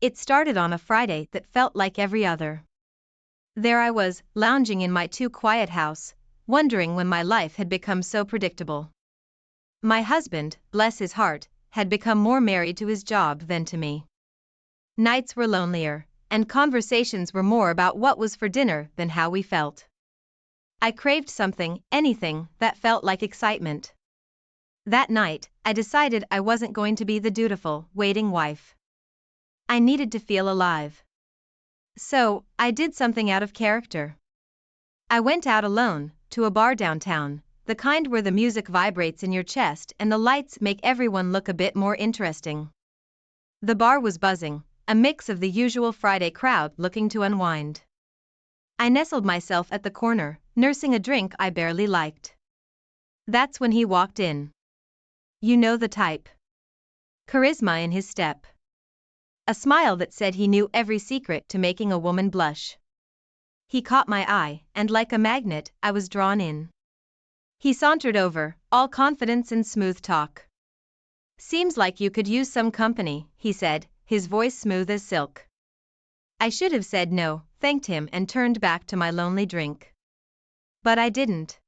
It started on a Friday that felt like every other. There I was, lounging in my too-quiet house, wondering when my life had become so predictable. My husband, bless his heart, had become more married to his job than to me. Nights were lonelier, and conversations were more about what was for dinner than how we felt. I craved something, anything, that felt like excitement. That night, I decided I wasn't going to be the dutiful, waiting wife. I needed to feel alive. So, I did something out of character. I went out alone, to a bar downtown, the kind where the music vibrates in your chest and the lights make everyone look a bit more interesting. The bar was buzzing, a mix of the usual Friday crowd looking to unwind. I nestled myself at the corner, nursing a drink I barely liked. That's when he walked in. You know the type. Charisma in his step. A smile that said he knew every secret to making a woman blush. He caught my eye, and like a magnet, I was drawn in. He sauntered over, all confidence and smooth talk. Seems like you could use some company, he said, his voice smooth as silk. I should have said no, thanked him and turned back to my lonely drink. But I didn't.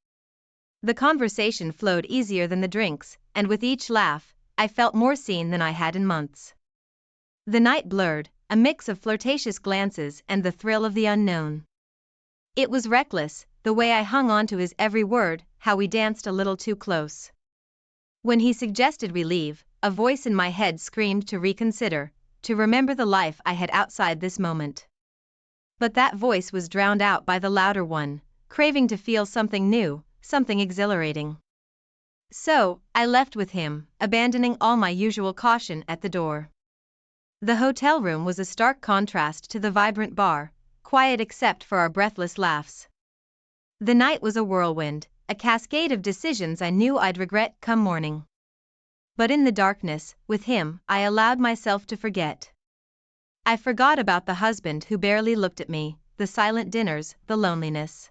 The conversation flowed easier than the drinks, and with each laugh, I felt more seen than I had in months. The night blurred, a mix of flirtatious glances and the thrill of the unknown. It was reckless, the way I hung on to his every word, how we danced a little too close. When he suggested we leave, a voice in my head screamed to reconsider, to remember the life I had outside this moment. But that voice was drowned out by the louder one, craving to feel something new, something exhilarating. So, I left with him, abandoning all my usual caution at the door. The hotel room was a stark contrast to the vibrant bar, quiet except for our breathless laughs. The night was a whirlwind, a cascade of decisions I knew I'd regret come morning. But in the darkness, with him, I allowed myself to forget. I forgot about the husband who barely looked at me, the silent dinners, the loneliness.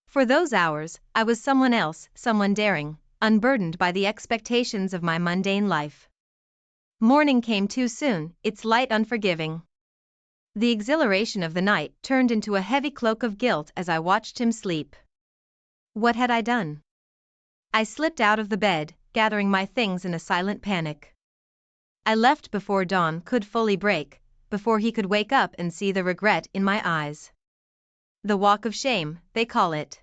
For those hours, I was someone else, someone daring, unburdened by the expectations of my mundane life. Morning came too soon, its light unforgiving. The exhilaration of the night turned into a heavy cloak of guilt as I watched him sleep. What had I done? I slipped out of the bed, gathering my things in a silent panic. I left before dawn could fully break, before he could wake up and see the regret in my eyes. The walk of shame, they call it.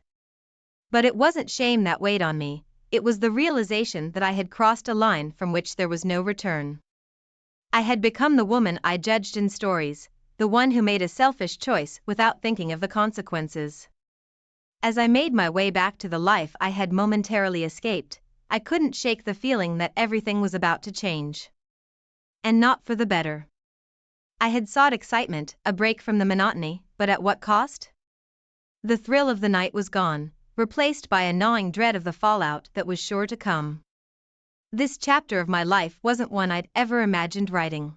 But it wasn't shame that weighed on me, it was the realization that I had crossed a line from which there was no return. I had become the woman I judged in stories, the one who made a selfish choice without thinking of the consequences. As I made my way back to the life I had momentarily escaped, I couldn't shake the feeling that everything was about to change. And not for the better. I had sought excitement, a break from the monotony, but at what cost? The thrill of the night was gone, replaced by a gnawing dread of the fallout that was sure to come. This chapter of my life wasn't one I'd ever imagined writing.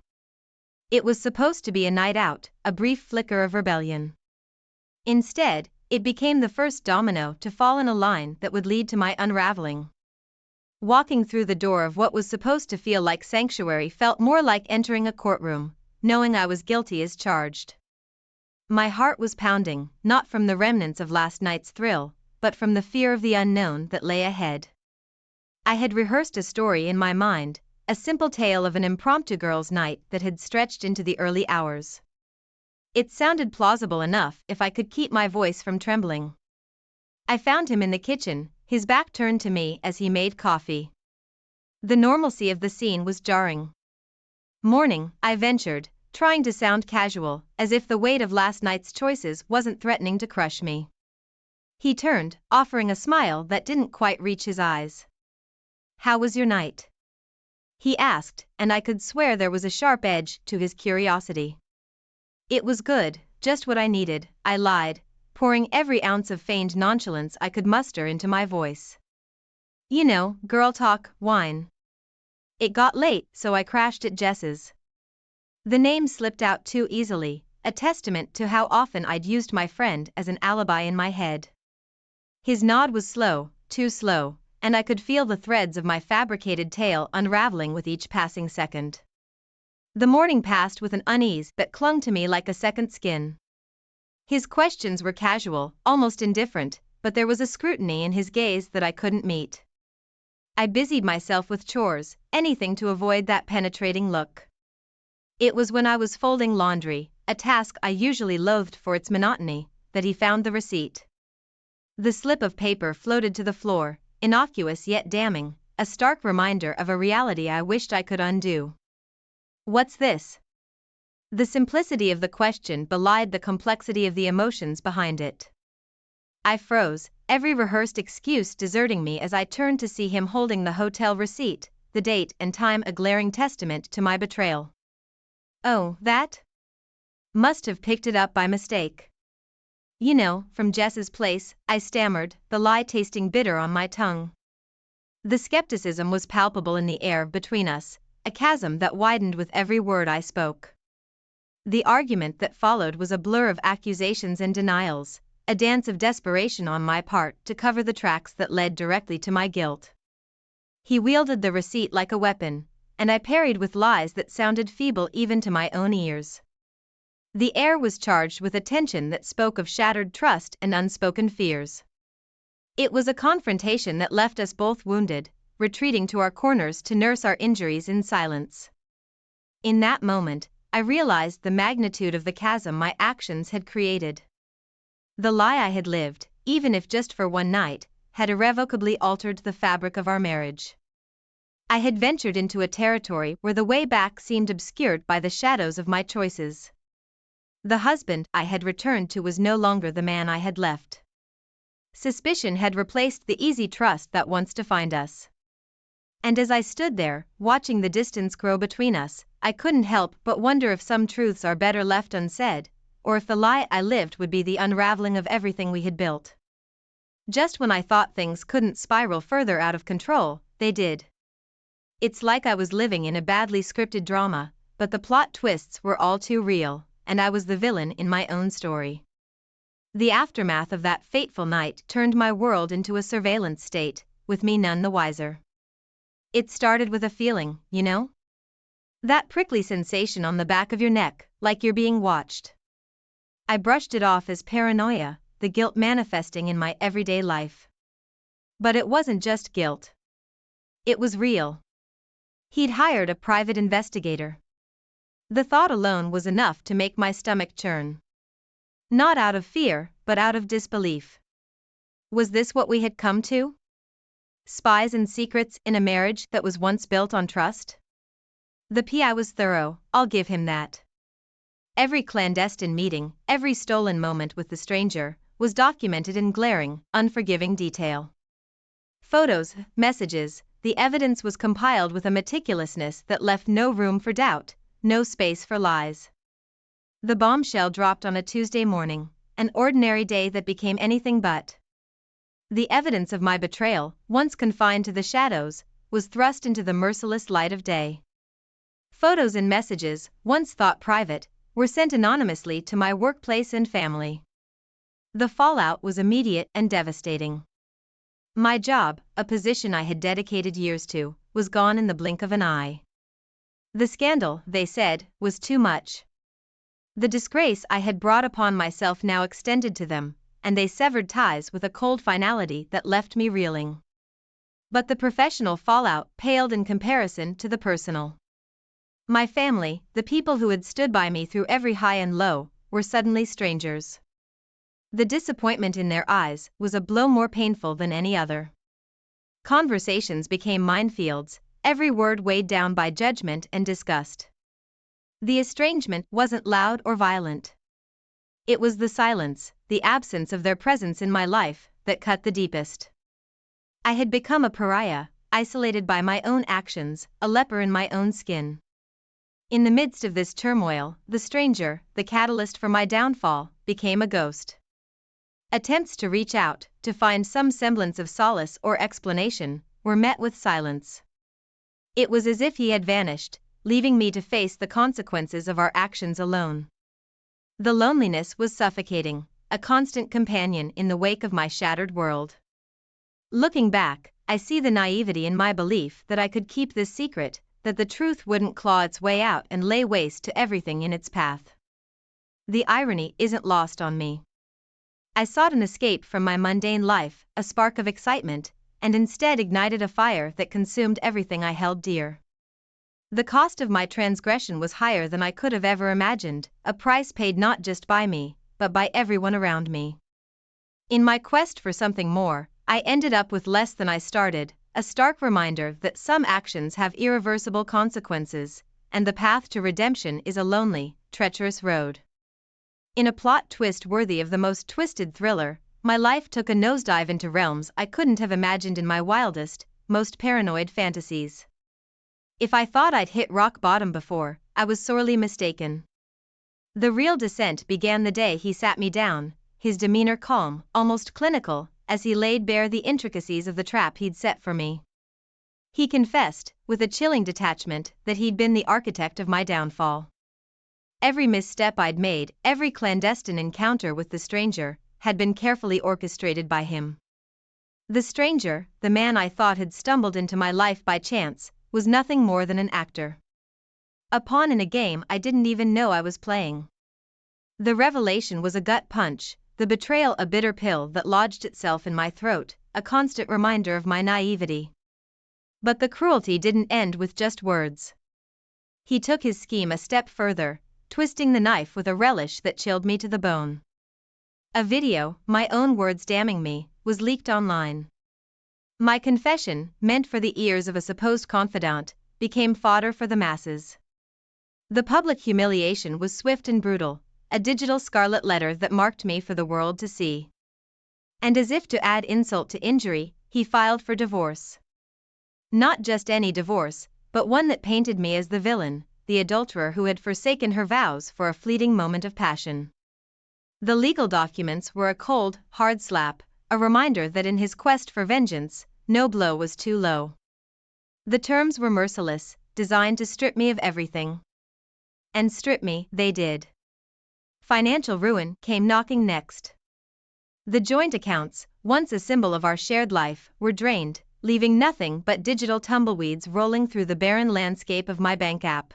It was supposed to be a night out, a brief flicker of rebellion. Instead, it became the first domino to fall in a line that would lead to my unraveling. Walking through the door of what was supposed to feel like sanctuary felt more like entering a courtroom, knowing I was guilty as charged. My heart was pounding, not from the remnants of last night's thrill, but from the fear of the unknown that lay ahead. I had rehearsed a story in my mind, a simple tale of an impromptu girls' night that had stretched into the early hours. It sounded plausible enough if I could keep my voice from trembling. I found him in the kitchen, his back turned to me as he made coffee. The normalcy of the scene was jarring. Morning, I ventured, trying to sound casual, as if the weight of last night's choices wasn't threatening to crush me. He turned, offering a smile that didn't quite reach his eyes. How was your night? He asked, and I could swear there was a sharp edge to his curiosity. It was good, just what I needed, I lied, pouring every ounce of feigned nonchalance I could muster into my voice. You know, girl talk, wine. It got late, so I crashed at Jess's. The name slipped out too easily, a testament to how often I'd used my friend as an alibi in my head. His nod was slow, too slow, and I could feel the threads of my fabricated tale unraveling with each passing second. The morning passed with an unease that clung to me like a second skin. His questions were casual, almost indifferent, but there was a scrutiny in his gaze that I couldn't meet. I busied myself with chores, anything to avoid that penetrating look. It was when I was folding laundry, a task I usually loathed for its monotony, that he found the receipt. The slip of paper floated to the floor, innocuous yet damning, a stark reminder of a reality I wished I could undo. "What's this?" The simplicity of the question belied the complexity of the emotions behind it. I froze, every rehearsed excuse deserting me as I turned to see him holding the hotel receipt, the date and time a glaring testament to my betrayal. "Oh, that? Must have picked it up by mistake. You know, from Jess's place," I stammered, the lie tasting bitter on my tongue. The skepticism was palpable in the air between us, a chasm that widened with every word I spoke. The argument that followed was a blur of accusations and denials, a dance of desperation on my part to cover the tracks that led directly to my guilt. He wielded the receipt like a weapon, and I parried with lies that sounded feeble even to my own ears. The air was charged with a tension that spoke of shattered trust and unspoken fears. It was a confrontation that left us both wounded, retreating to our corners to nurse our injuries in silence. In that moment, I realized the magnitude of the chasm my actions had created. The lie I had lived, even if just for one night, had irrevocably altered the fabric of our marriage. I had ventured into a territory where the way back seemed obscured by the shadows of my choices. The husband I had returned to was no longer the man I had left. Suspicion had replaced the easy trust that once defined us. And as I stood there, watching the distance grow between us, I couldn't help but wonder if some truths are better left unsaid, or if the lie I lived would be the unraveling of everything we had built. Just when I thought things couldn't spiral further out of control, they did. It's like I was living in a badly scripted drama, but the plot twists were all too real, and I was the villain in my own story. The aftermath of that fateful night turned my world into a surveillance state, with me none the wiser. It started with a feeling, you know? That prickly sensation on the back of your neck, like you're being watched. I brushed it off as paranoia, the guilt manifesting in my everyday life. But it wasn't just guilt. It was real. He'd hired a private investigator. The thought alone was enough to make my stomach churn. Not out of fear, but out of disbelief. Was this what we had come to? Spies and secrets in a marriage that was once built on trust? The PI was thorough, I'll give him that. Every clandestine meeting, every stolen moment with the stranger, was documented in glaring, unforgiving detail. Photos, messages, the evidence was compiled with a meticulousness that left no room for doubt, no space for lies. The bombshell dropped on a Tuesday morning, an ordinary day that became anything but. The evidence of my betrayal, once confined to the shadows, was thrust into the merciless light of day. Photos and messages, once thought private, were sent anonymously to my workplace and family. The fallout was immediate and devastating. My job, a position I had dedicated years to, was gone in the blink of an eye. The scandal, they said, was too much. The disgrace I had brought upon myself now extended to them, and they severed ties with a cold finality that left me reeling. But the professional fallout paled in comparison to the personal. My family, the people who had stood by me through every high and low, were suddenly strangers. The disappointment in their eyes was a blow more painful than any other. Conversations became minefields, every word weighed down by judgment and disgust. The estrangement wasn't loud or violent. It was the silence, the absence of their presence in my life, that cut the deepest. I had become a pariah, isolated by my own actions, a leper in my own skin. In the midst of this turmoil, the stranger, the catalyst for my downfall, became a ghost. Attempts to reach out, to find some semblance of solace or explanation, were met with silence. It was as if he had vanished, leaving me to face the consequences of our actions alone. The loneliness was suffocating, a constant companion in the wake of my shattered world. Looking back, I see the naivety in my belief that I could keep this secret, that the truth wouldn't claw its way out and lay waste to everything in its path. The irony isn't lost on me. I sought an escape from my mundane life, a spark of excitement, and instead ignited a fire that consumed everything I held dear. The cost of my transgression was higher than I could have ever imagined, a price paid not just by me, but by everyone around me. In my quest for something more, I ended up with less than I started, a stark reminder that some actions have irreversible consequences, and the path to redemption is a lonely, treacherous road. In a plot twist worthy of the most twisted thriller, my life took a nosedive into realms I couldn't have imagined in my wildest, most paranoid fantasies. If I thought I'd hit rock bottom before, I was sorely mistaken. The real descent began the day he sat me down, his demeanor calm, almost clinical, as he laid bare the intricacies of the trap he'd set for me. He confessed, with a chilling detachment, that he'd been the architect of my downfall. Every misstep I'd made, every clandestine encounter with the stranger, had been carefully orchestrated by him. The stranger, the man I thought had stumbled into my life by chance, was nothing more than an actor. A pawn in a game I didn't even know I was playing. The revelation was a gut punch, the betrayal a bitter pill that lodged itself in my throat, a constant reminder of my naivety. But the cruelty didn't end with just words. He took his scheme a step further, twisting the knife with a relish that chilled me to the bone. A video, my own words damning me, was leaked online. My confession, meant for the ears of a supposed confidant, became fodder for the masses. The public humiliation was swift and brutal, a digital scarlet letter that marked me for the world to see. And as if to add insult to injury, he filed for divorce. Not just any divorce, but one that painted me as the villain, the adulterer who had forsaken her vows for a fleeting moment of passion. The legal documents were a cold, hard slap, a reminder that in his quest for vengeance, no blow was too low. The terms were merciless, designed to strip me of everything. And strip me, they did. Financial ruin came knocking next. The joint accounts, once a symbol of our shared life, were drained, leaving nothing but digital tumbleweeds rolling through the barren landscape of my bank app.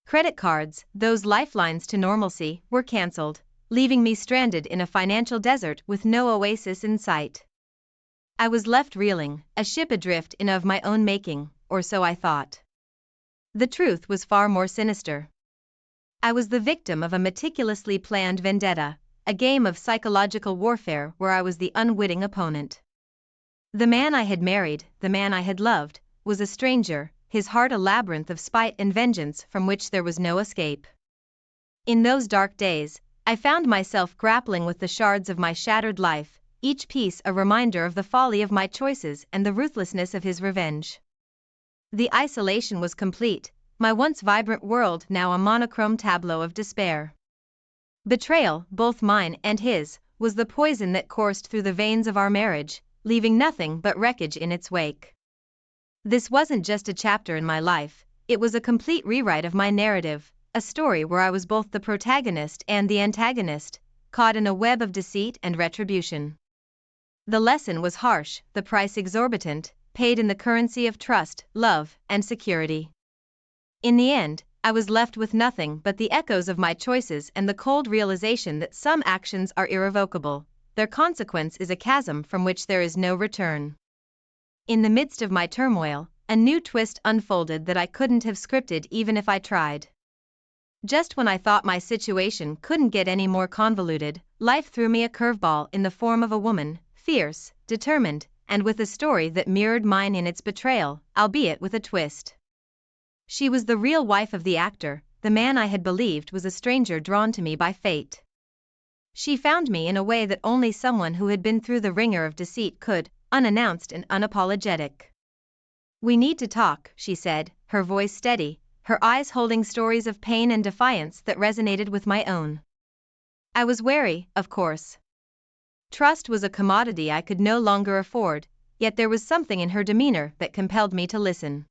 Credit cards, those lifelines to normalcy, were cancelled, leaving me stranded in a financial desert with no oasis in sight. I was left reeling, a ship adrift in of my own making, or so I thought. The truth was far more sinister. I was the victim of a meticulously planned vendetta, a game of psychological warfare where I was the unwitting opponent. The man I had married, the man I had loved, was a stranger, his heart a labyrinth of spite and vengeance from which there was no escape. In those dark days, I found myself grappling with the shards of my shattered life, each piece a reminder of the folly of my choices and the ruthlessness of his revenge. The isolation was complete, my once vibrant world now a monochrome tableau of despair. Betrayal, both mine and his, was the poison that coursed through the veins of our marriage, leaving nothing but wreckage in its wake. This wasn't just a chapter in my life, it was a complete rewrite of my narrative, a story where I was both the protagonist and the antagonist, caught in a web of deceit and retribution. The lesson was harsh, the price exorbitant, paid in the currency of trust, love, and security. In the end, I was left with nothing but the echoes of my choices and the cold realization that some actions are irrevocable, their consequence is a chasm from which there is no return. In the midst of my turmoil, a new twist unfolded that I couldn't have scripted even if I tried. Just when I thought my situation couldn't get any more convoluted, life threw me a curveball in the form of a woman, fierce, determined, and with a story that mirrored mine in its betrayal, albeit with a twist. She was the real wife of the actor, the man I had believed was a stranger drawn to me by fate. She found me in a way that only someone who had been through the ringer of deceit could, unannounced and unapologetic. "We need to talk," she said, her voice steady, her eyes holding stories of pain and defiance that resonated with my own. I was wary, of course. Trust was a commodity I could no longer afford, yet there was something in her demeanor that compelled me to listen.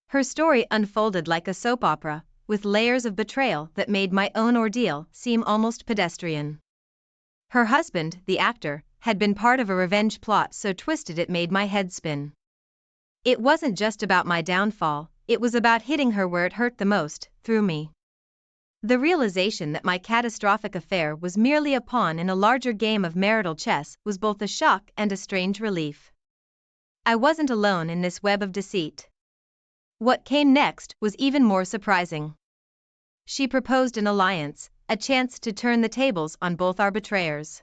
Her story unfolded like a soap opera, with layers of betrayal that made my own ordeal seem almost pedestrian. Her husband, the actor, had been part of a revenge plot so twisted it made my head spin. It wasn't just about my downfall, it was about hitting her where it hurt the most, through me. The realization that my catastrophic affair was merely a pawn in a larger game of marital chess was both a shock and a strange relief. I wasn't alone in this web of deceit. What came next was even more surprising. She proposed an alliance, a chance to turn the tables on both our betrayers.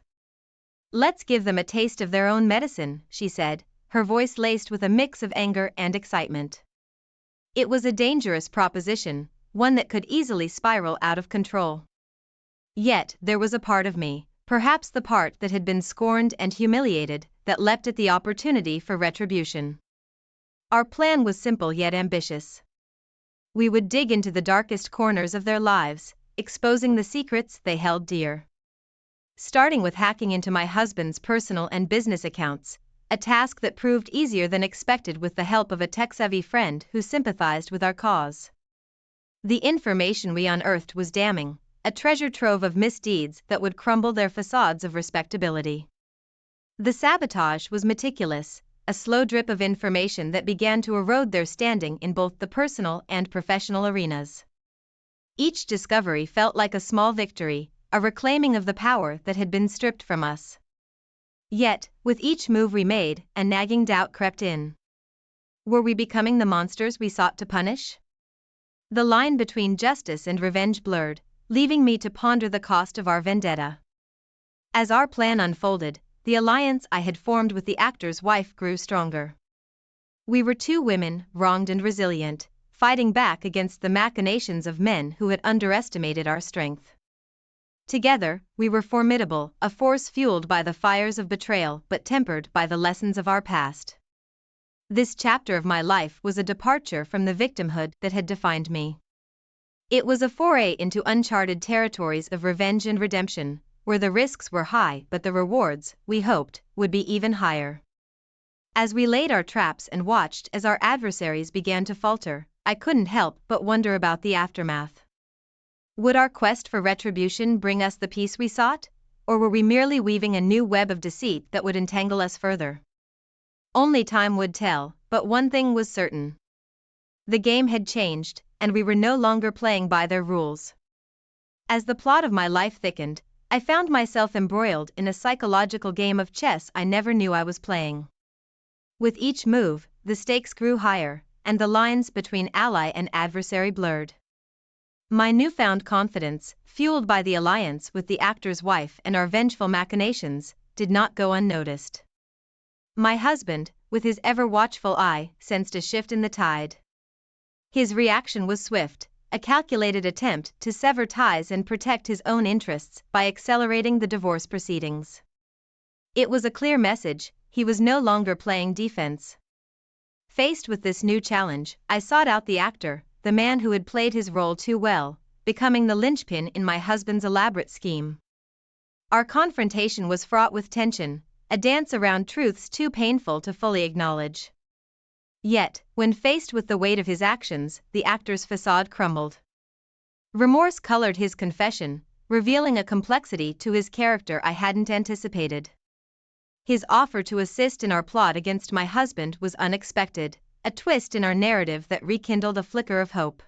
"Let's give them a taste of their own medicine," she said, her voice laced with a mix of anger and excitement. It was a dangerous proposition, one that could easily spiral out of control. Yet there was a part of me, perhaps the part that had been scorned and humiliated, that leapt at the opportunity for retribution. Our plan was simple yet ambitious. We would dig into the darkest corners of their lives, exposing the secrets they held dear. Starting with hacking into my husband's personal and business accounts, a task that proved easier than expected with the help of a tech-savvy friend who sympathized with our cause. The information we unearthed was damning, a treasure trove of misdeeds that would crumble their facades of respectability. The sabotage was meticulous, a slow drip of information that began to erode their standing in both the personal and professional arenas. Each discovery felt like a small victory, a reclaiming of the power that had been stripped from us. Yet, with each move we made, a nagging doubt crept in. Were we becoming the monsters we sought to punish? The line between justice and revenge blurred, leaving me to ponder the cost of our vendetta. As our plan unfolded, the alliance I had formed with the actor's wife grew stronger. We were two women, wronged and resilient, fighting back against the machinations of men who had underestimated our strength. Together, we were formidable, a force fueled by the fires of betrayal but tempered by the lessons of our past. This chapter of my life was a departure from the victimhood that had defined me. It was a foray into uncharted territories of revenge and redemption, where the risks were high but the rewards, we hoped, would be even higher. As we laid our traps and watched as our adversaries began to falter, I couldn't help but wonder about the aftermath. Would our quest for retribution bring us the peace we sought, or were we merely weaving a new web of deceit that would entangle us further? Only time would tell, but one thing was certain. The game had changed, and we were no longer playing by their rules. As the plot of my life thickened, I found myself embroiled in a psychological game of chess I never knew I was playing. With each move, the stakes grew higher, and the lines between ally and adversary blurred. My newfound confidence, fueled by the alliance with the actor's wife and our vengeful machinations, did not go unnoticed. My husband, with his ever-watchful eye, sensed a shift in the tide. His reaction was swift, a calculated attempt to sever ties and protect his own interests by accelerating the divorce proceedings. It was a clear message: he was no longer playing defense. Faced with this new challenge, I sought out the actor, the man who had played his role too well, becoming the linchpin in my husband's elaborate scheme. Our confrontation was fraught with tension, a dance around truths too painful to fully acknowledge. Yet, when faced with the weight of his actions, the actor's facade crumbled. Remorse colored his confession, revealing a complexity to his character I hadn't anticipated. His offer to assist in our plot against my husband was unexpected, a twist in our narrative that rekindled a flicker of hope.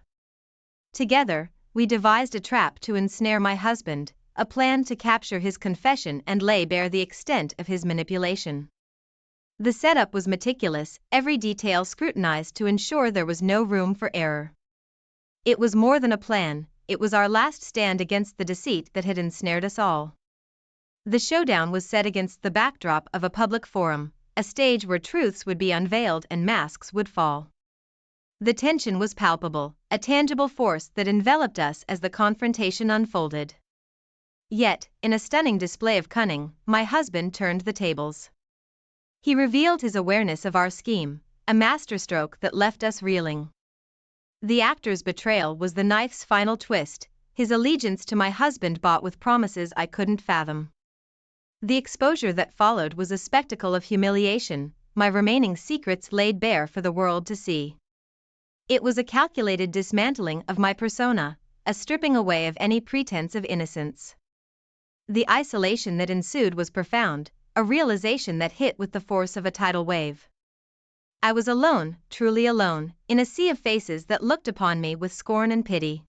Together, we devised a trap to ensnare my husband, a plan to capture his confession and lay bare the extent of his manipulation. The setup was meticulous, every detail scrutinized to ensure there was no room for error. It was more than a plan, it was our last stand against the deceit that had ensnared us all. The showdown was set against the backdrop of a public forum, a stage where truths would be unveiled and masks would fall. The tension was palpable, a tangible force that enveloped us as the confrontation unfolded. Yet, in a stunning display of cunning, my husband turned the tables. He revealed his awareness of our scheme, a masterstroke that left us reeling. The actor's betrayal was the knife's final twist, his allegiance to my husband bought with promises I couldn't fathom. The exposure that followed was a spectacle of humiliation, my remaining secrets laid bare for the world to see. It was a calculated dismantling of my persona, a stripping away of any pretense of innocence. The isolation that ensued was profound, a realization that hit with the force of a tidal wave. I was alone, truly alone, in a sea of faces that looked upon me with scorn and pity.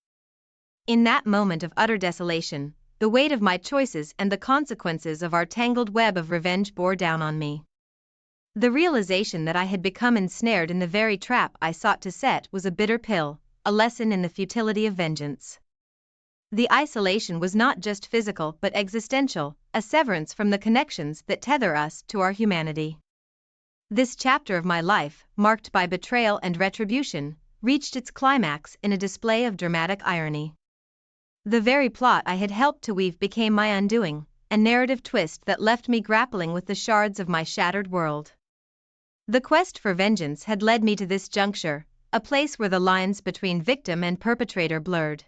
In that moment of utter desolation, the weight of my choices and the consequences of our tangled web of revenge bore down on me. The realization that I had become ensnared in the very trap I sought to set was a bitter pill, a lesson in the futility of vengeance. The isolation was not just physical but existential, a severance from the connections that tether us to our humanity. This chapter of my life, marked by betrayal and retribution, reached its climax in a display of dramatic irony. The very plot I had helped to weave became my undoing, a narrative twist that left me grappling with the shards of my shattered world. The quest for vengeance had led me to this juncture, a place where the lines between victim and perpetrator blurred.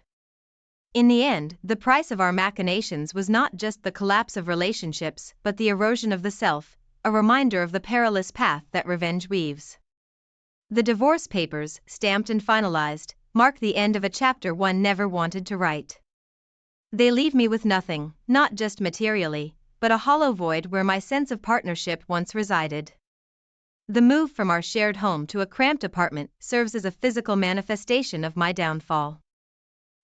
In the end, the price of our machinations was not just the collapse of relationships but the erosion of the self, a reminder of the perilous path that revenge weaves. The divorce papers, stamped and finalized, mark the end of a chapter one never wanted to write. They leave me with nothing, not just materially, but a hollow void where my sense of partnership once resided. The move from our shared home to a cramped apartment serves as a physical manifestation of my downfall.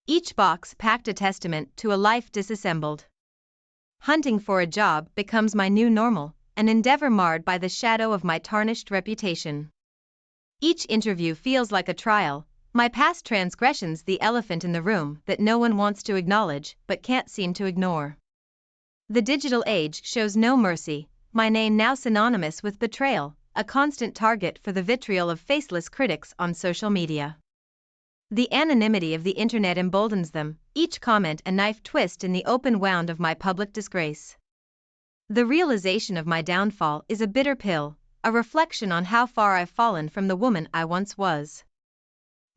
Each box packed a testament to a life disassembled. Hunting for a job becomes my new normal, an endeavor marred by the shadow of my tarnished reputation. Each interview feels like a trial, my past transgressions the elephant in the room that no one wants to acknowledge but can't seem to ignore. The digital age shows no mercy, my name now synonymous with betrayal, a constant target for the vitriol of faceless critics on social media. The anonymity of the internet emboldens them, each comment a knife twist in the open wound of my public disgrace. The realization of my downfall is a bitter pill, a reflection on how far I've fallen from the woman I once was.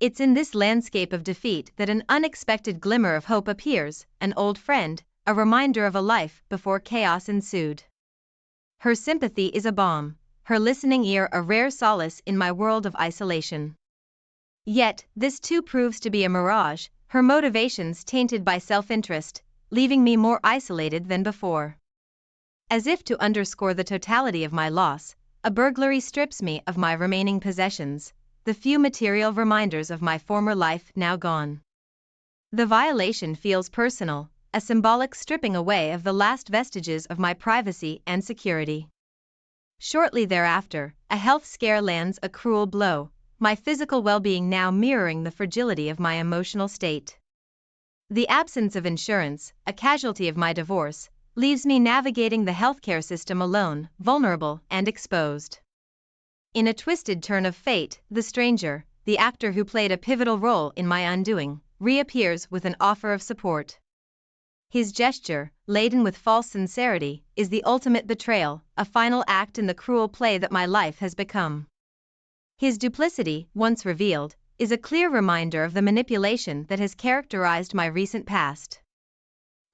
It's in this landscape of defeat that an unexpected glimmer of hope appears, an old friend, a reminder of a life before chaos ensued. Her sympathy is a balm, her listening ear a rare solace in my world of isolation. Yet, this too proves to be a mirage, her motivations tainted by self-interest, leaving me more isolated than before. As if to underscore the totality of my loss, a burglary strips me of my remaining possessions, the few material reminders of my former life now gone. The violation feels personal, a symbolic stripping away of the last vestiges of my privacy and security. Shortly thereafter, a health scare lands a cruel blow, my physical well-being now mirroring the fragility of my emotional state. The absence of insurance, a casualty of my divorce, leaves me navigating the healthcare system alone, vulnerable and exposed. In a twisted turn of fate, the stranger, the actor who played a pivotal role in my undoing, reappears with an offer of support. His gesture, laden with false sincerity, is the ultimate betrayal, a final act in the cruel play that my life has become. His duplicity, once revealed, is a clear reminder of the manipulation that has characterized my recent past.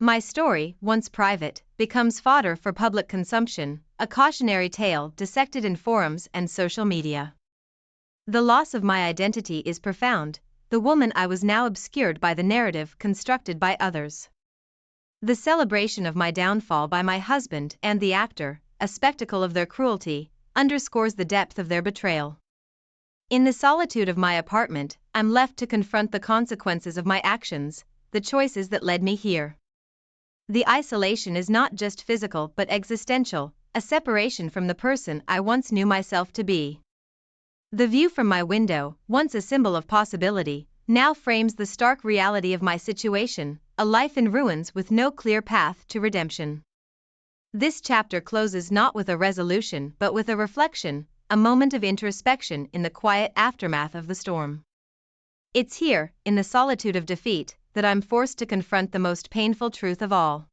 My story, once private, becomes fodder for public consumption, a cautionary tale dissected in forums and social media. The loss of my identity is profound, the woman I was now obscured by the narrative constructed by others. The celebration of my downfall by my husband and the actor, a spectacle of their cruelty, underscores the depth of their betrayal. In the solitude of my apartment, I'm left to confront the consequences of my actions, the choices that led me here. The isolation is not just physical but existential, a separation from the person I once knew myself to be. The view from my window, once a symbol of possibility, now frames the stark reality of my situation, a life in ruins with no clear path to redemption. This chapter closes not with a resolution but with a reflection, a moment of introspection in the quiet aftermath of the storm. It's here, in the solitude of defeat, that I'm forced to confront the most painful truth of all.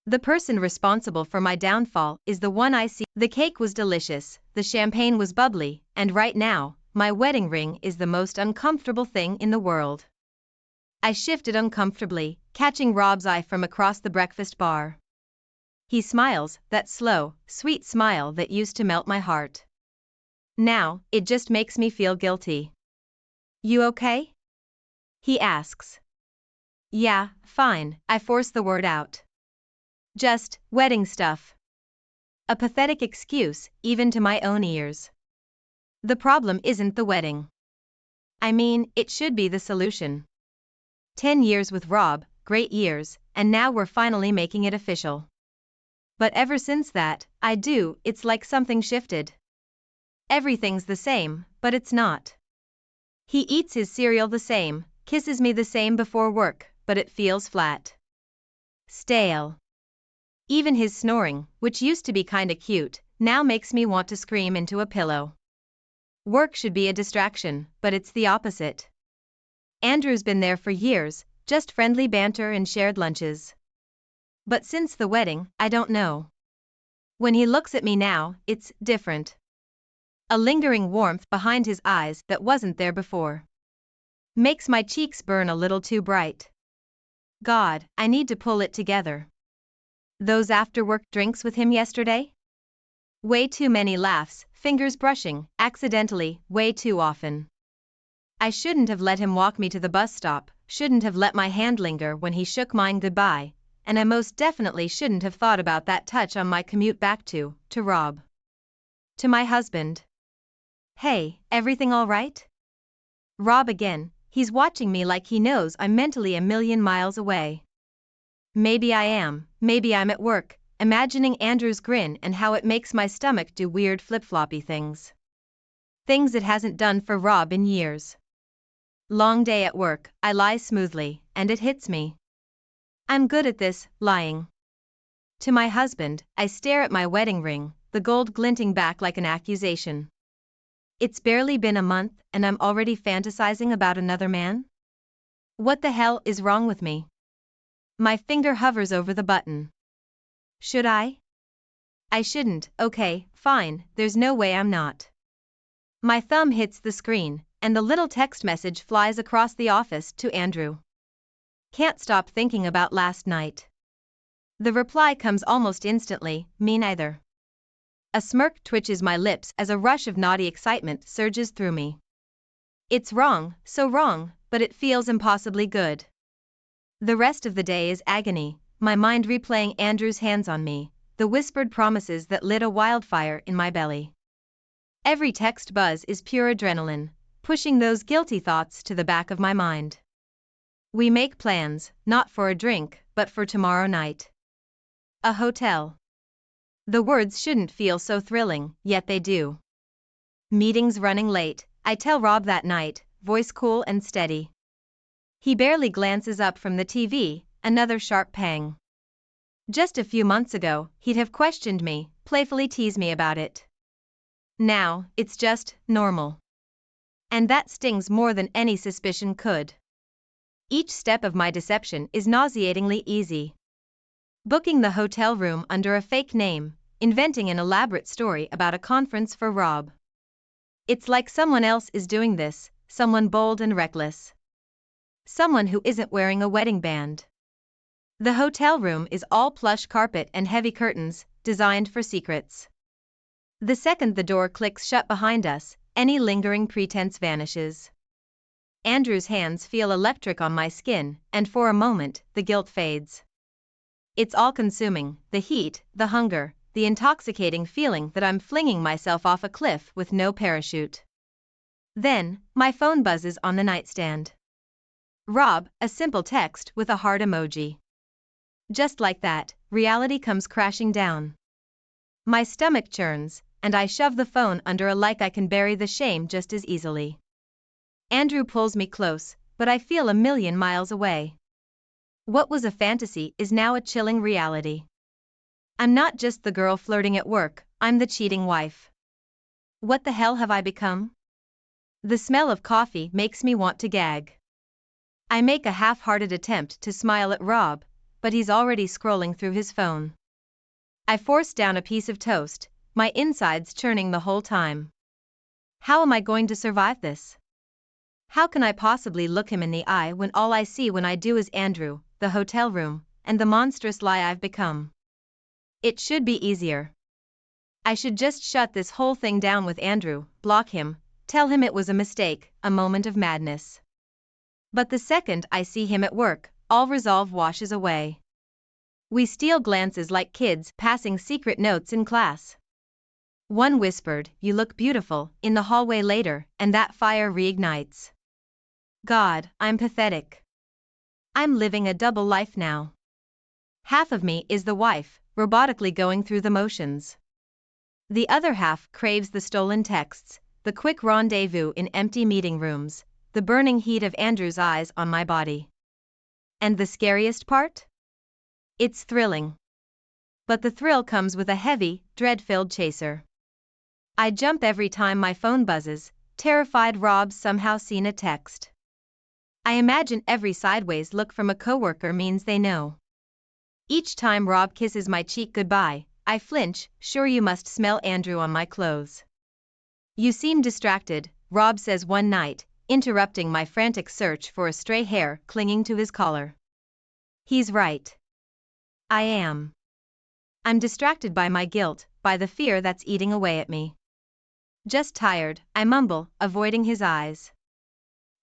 The person responsible for my downfall is the one I see. The cake was delicious, the champagne was bubbly, and right now, my wedding ring is the most uncomfortable thing in the world. I shifted uncomfortably, catching Rob's eye from across the breakfast bar. He smiles, that slow, sweet smile that used to melt my heart. Now, it just makes me feel guilty. You okay? He asks. Yeah, fine, I force the word out. Just, wedding stuff. A pathetic excuse, even to my own ears. The problem isn't the wedding. I mean, it should be the solution. 10 years with Rob, great years, and now we're finally making it official. But ever since that, it's like something shifted. Everything's the same, but it's not. He eats his cereal the same, kisses me the same before work, but it feels flat. Stale. Even his snoring, which used to be kinda cute, now makes me want to scream into a pillow. Work should be a distraction, but it's the opposite. Andrew's been there for years, just friendly banter and shared lunches. But since the wedding, I don't know. When he looks at me now, it's different. A lingering warmth behind his eyes that wasn't there before. Makes my cheeks burn a little too bright. God, I need to pull it together. Those after-work drinks with him yesterday? Way too many laughs, fingers brushing, accidentally, way too often. I shouldn't have let him walk me to the bus stop, shouldn't have let my hand linger when he shook mine goodbye, and I most definitely shouldn't have thought about that touch on my commute back to Rob. To my husband. Hey, everything all right? Rob again, he's watching me like he knows I'm mentally a million miles away. Maybe I am, maybe I'm at work, imagining Andrew's grin and how it makes my stomach do weird flip-floppy things. Things it hasn't done for Rob in years. Long day at work, I lie smoothly, and it hits me. I'm good at this, lying. To my husband, I stare at my wedding ring, the gold glinting back like an accusation. It's barely been a month, and I'm already fantasizing about another man? What the hell is wrong with me? My finger hovers over the button. Should I? I shouldn't, okay, fine, there's no way I'm not. My thumb hits the screen, and the little text message flies across the office to Andrew. Can't stop thinking about last night. The reply comes almost instantly, me neither. A smirk twitches my lips as a rush of naughty excitement surges through me. It's wrong, so wrong, but it feels impossibly good. The rest of the day is agony, my mind replaying Andrew's hands on me, the whispered promises that lit a wildfire in my belly. Every text buzz is pure adrenaline, pushing those guilty thoughts to the back of my mind. We make plans, not for a drink, but for tomorrow night. A hotel. The words shouldn't feel so thrilling, yet they do. Meetings running late, I tell Rob that night, voice cool and steady. He barely glances up from the TV, another sharp pang. Just a few months ago, he'd have questioned me, playfully teased me about it. Now, it's just normal. And that stings more than any suspicion could. Each step of my deception is nauseatingly easy. Booking the hotel room under a fake name, inventing an elaborate story about a conference for Rob. It's like someone else is doing this, someone bold and reckless. Someone who isn't wearing a wedding band. The hotel room is all plush carpet and heavy curtains, designed for secrets. The second the door clicks shut behind us, any lingering pretense vanishes. Andrew's hands feel electric on my skin, and for a moment, the guilt fades. It's all-consuming, the heat, the hunger, the intoxicating feeling that I'm flinging myself off a cliff with no parachute. Then, my phone buzzes on the nightstand. Rob, a simple text with a heart emoji. Just like that, reality comes crashing down. My stomach churns, and I shove the phone under like I can bury the shame just as easily. Andrew pulls me close, but I feel a million miles away. What was a fantasy is now a chilling reality. I'm not just the girl flirting at work, I'm the cheating wife. What the hell have I become? The smell of coffee makes me want to gag. I make a half-hearted attempt to smile at Rob, but he's already scrolling through his phone. I force down a piece of toast, my insides churning the whole time. How am I going to survive this? How can I possibly look him in the eye when all I see when I do is Andrew, the hotel room, and the monstrous lie I've become? It should be easier. I should just shut this whole thing down with Andrew, block him, tell him it was a mistake, a moment of madness. But the second I see him at work, all resolve washes away. We steal glances like kids passing secret notes in class. One whispered, "You look beautiful," in the hallway later, and that fire reignites. God, I'm pathetic. I'm living a double life now. Half of me is the wife, robotically going through the motions. The other half craves the stolen texts, the quick rendezvous in empty meeting rooms, the burning heat of Andrew's eyes on my body. And the scariest part? It's thrilling. But the thrill comes with a heavy, dread-filled chaser. I jump every time my phone buzzes, terrified Rob's somehow seen a text. I imagine every sideways look from a coworker means they know. Each time Rob kisses my cheek goodbye, I flinch, sure you must smell Andrew on my clothes. You seem distracted, Rob says one night, interrupting my frantic search for a stray hair clinging to his collar. He's right. I am. I'm distracted by my guilt, by the fear that's eating away at me. Just tired, I mumble, avoiding his eyes.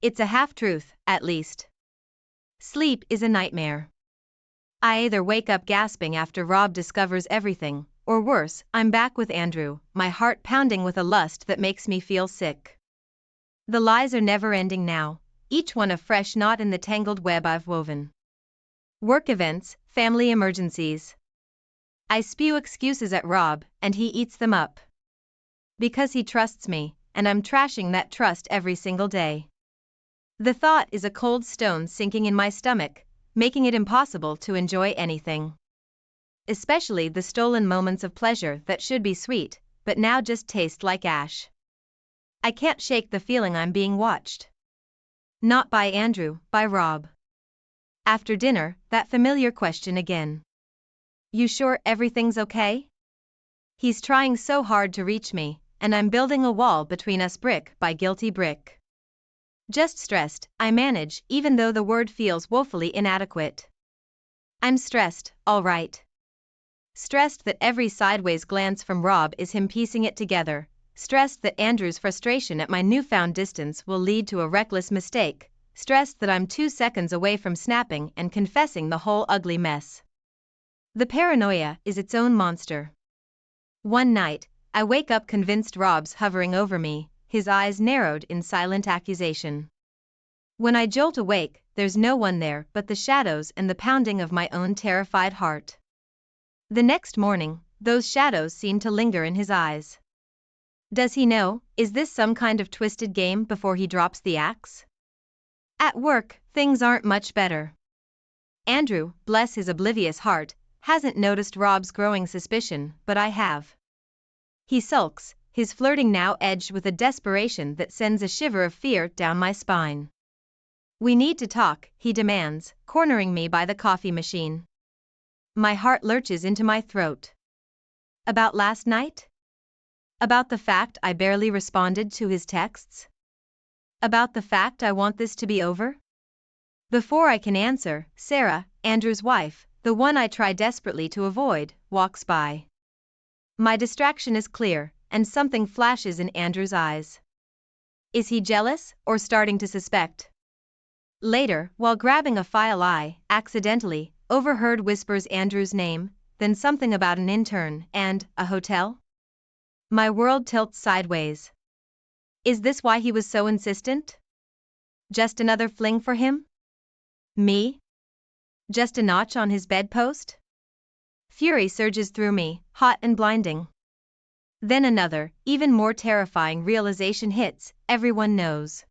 It's a half-truth, at least. Sleep is a nightmare. I either wake up gasping after Rob discovers everything, or worse, I'm back with Andrew, my heart pounding with a lust that makes me feel sick. The lies are never ending now, each one a fresh knot in the tangled web I've woven. Work events, family emergencies. I spew excuses at Rob, and he eats them up. Because he trusts me, and I'm trashing that trust every single day. The thought is a cold stone sinking in my stomach, making it impossible to enjoy anything. Especially the stolen moments of pleasure that should be sweet, but now just taste like ash. I can't shake the feeling I'm being watched. Not by Andrew, by Rob. After dinner, that familiar question again. You sure everything's okay? He's trying so hard to reach me, and I'm building a wall between us brick by guilty brick. Just stressed, I manage, even though the word feels woefully inadequate. I'm stressed, all right. Stressed that every sideways glance from Rob is him piecing it together, stressed that Andrew's frustration at my newfound distance will lead to a reckless mistake, stressed that I'm 2 seconds away from snapping and confessing the whole ugly mess. The paranoia is its own monster. One night, I wake up convinced Rob's hovering over me, his eyes narrowed in silent accusation. When I jolt awake, there's no one there but the shadows and the pounding of my own terrified heart. The next morning, those shadows seem to linger in his eyes. Does he know? Is this some kind of twisted game before he drops the axe? At work, things aren't much better. Andrew, bless his oblivious heart, hasn't noticed Rob's growing suspicion, but I have. He sulks, his flirting now edged with a desperation that sends a shiver of fear down my spine. We need to talk, he demands, cornering me by the coffee machine. My heart lurches into my throat. About last night? About the fact I barely responded to his texts? About the fact I want this to be over? Before I can answer, Sarah, Andrew's wife, the one I try desperately to avoid, walks by. My distraction is clear, and something flashes in Andrew's eyes. Is he jealous, or starting to suspect? Later, while grabbing a file I, accidentally, overheard whispers Andrew's name, then something about an intern, and a hotel? My world tilts sideways. Is this why he was so insistent? Just another fling for him? Me? Just a notch on his bedpost? Fury surges through me, hot and blinding. Then another, even more terrifying realization hits, everyone knows.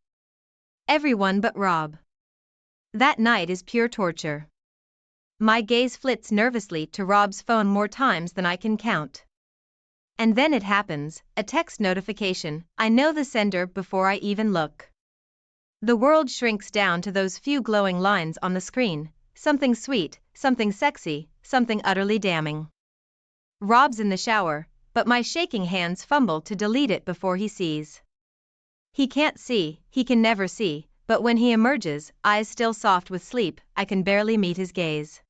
Everyone but Rob. That night is pure torture. My gaze flits nervously to Rob's phone more times than I can count. And then it happens, a text notification, I know the sender before I even look. The world shrinks down to those few glowing lines on the screen, something sweet, something sexy, something utterly damning. Rob's in the shower, but my shaking hands fumble to delete it before he sees. He can't see, he can never see, but when he emerges, eyes still soft with sleep, I can barely meet his gaze.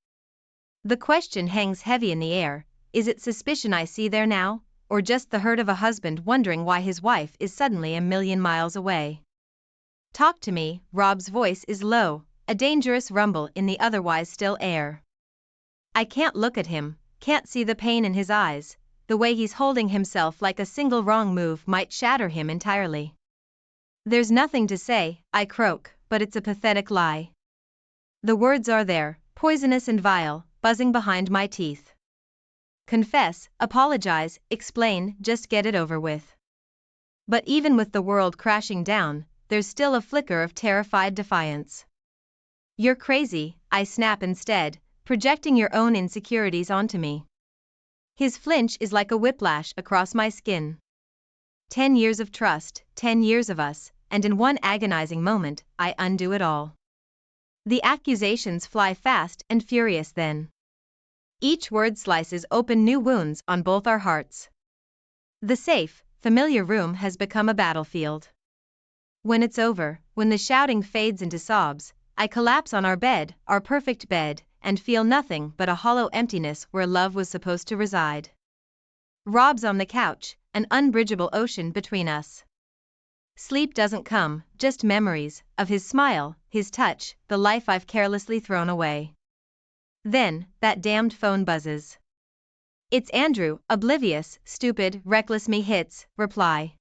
The question hangs heavy in the air, is it suspicion I see there now, or just the hurt of a husband wondering why his wife is suddenly a million miles away? Talk to me, Rob's voice is low, a dangerous rumble in the otherwise still air. I can't look at him, can't see the pain in his eyes, the way he's holding himself like a single wrong move might shatter him entirely. There's nothing to say, I croak, but it's a pathetic lie. The words are there, poisonous and vile, buzzing behind my teeth. Confess, apologize, explain, just get it over with. But even with the world crashing down, there's still a flicker of terrified defiance. You're crazy, I snap instead, projecting your own insecurities onto me. His flinch is like a whiplash across my skin. 10 years of trust, 10 years of us, and in one agonizing moment, I undo it all. The accusations fly fast and furious then. Each word slices open new wounds on both our hearts. The safe, familiar room has become a battlefield. When it's over, when the shouting fades into sobs, I collapse on our bed, our perfect bed, and feel nothing but a hollow emptiness where love was supposed to reside. Rob's on the couch, an unbridgeable ocean between us. Sleep doesn't come, just memories of his smile, his touch, the life I've carelessly thrown away. Then, that damned phone buzzes. It's Andrew, oblivious, stupid, reckless me hits reply.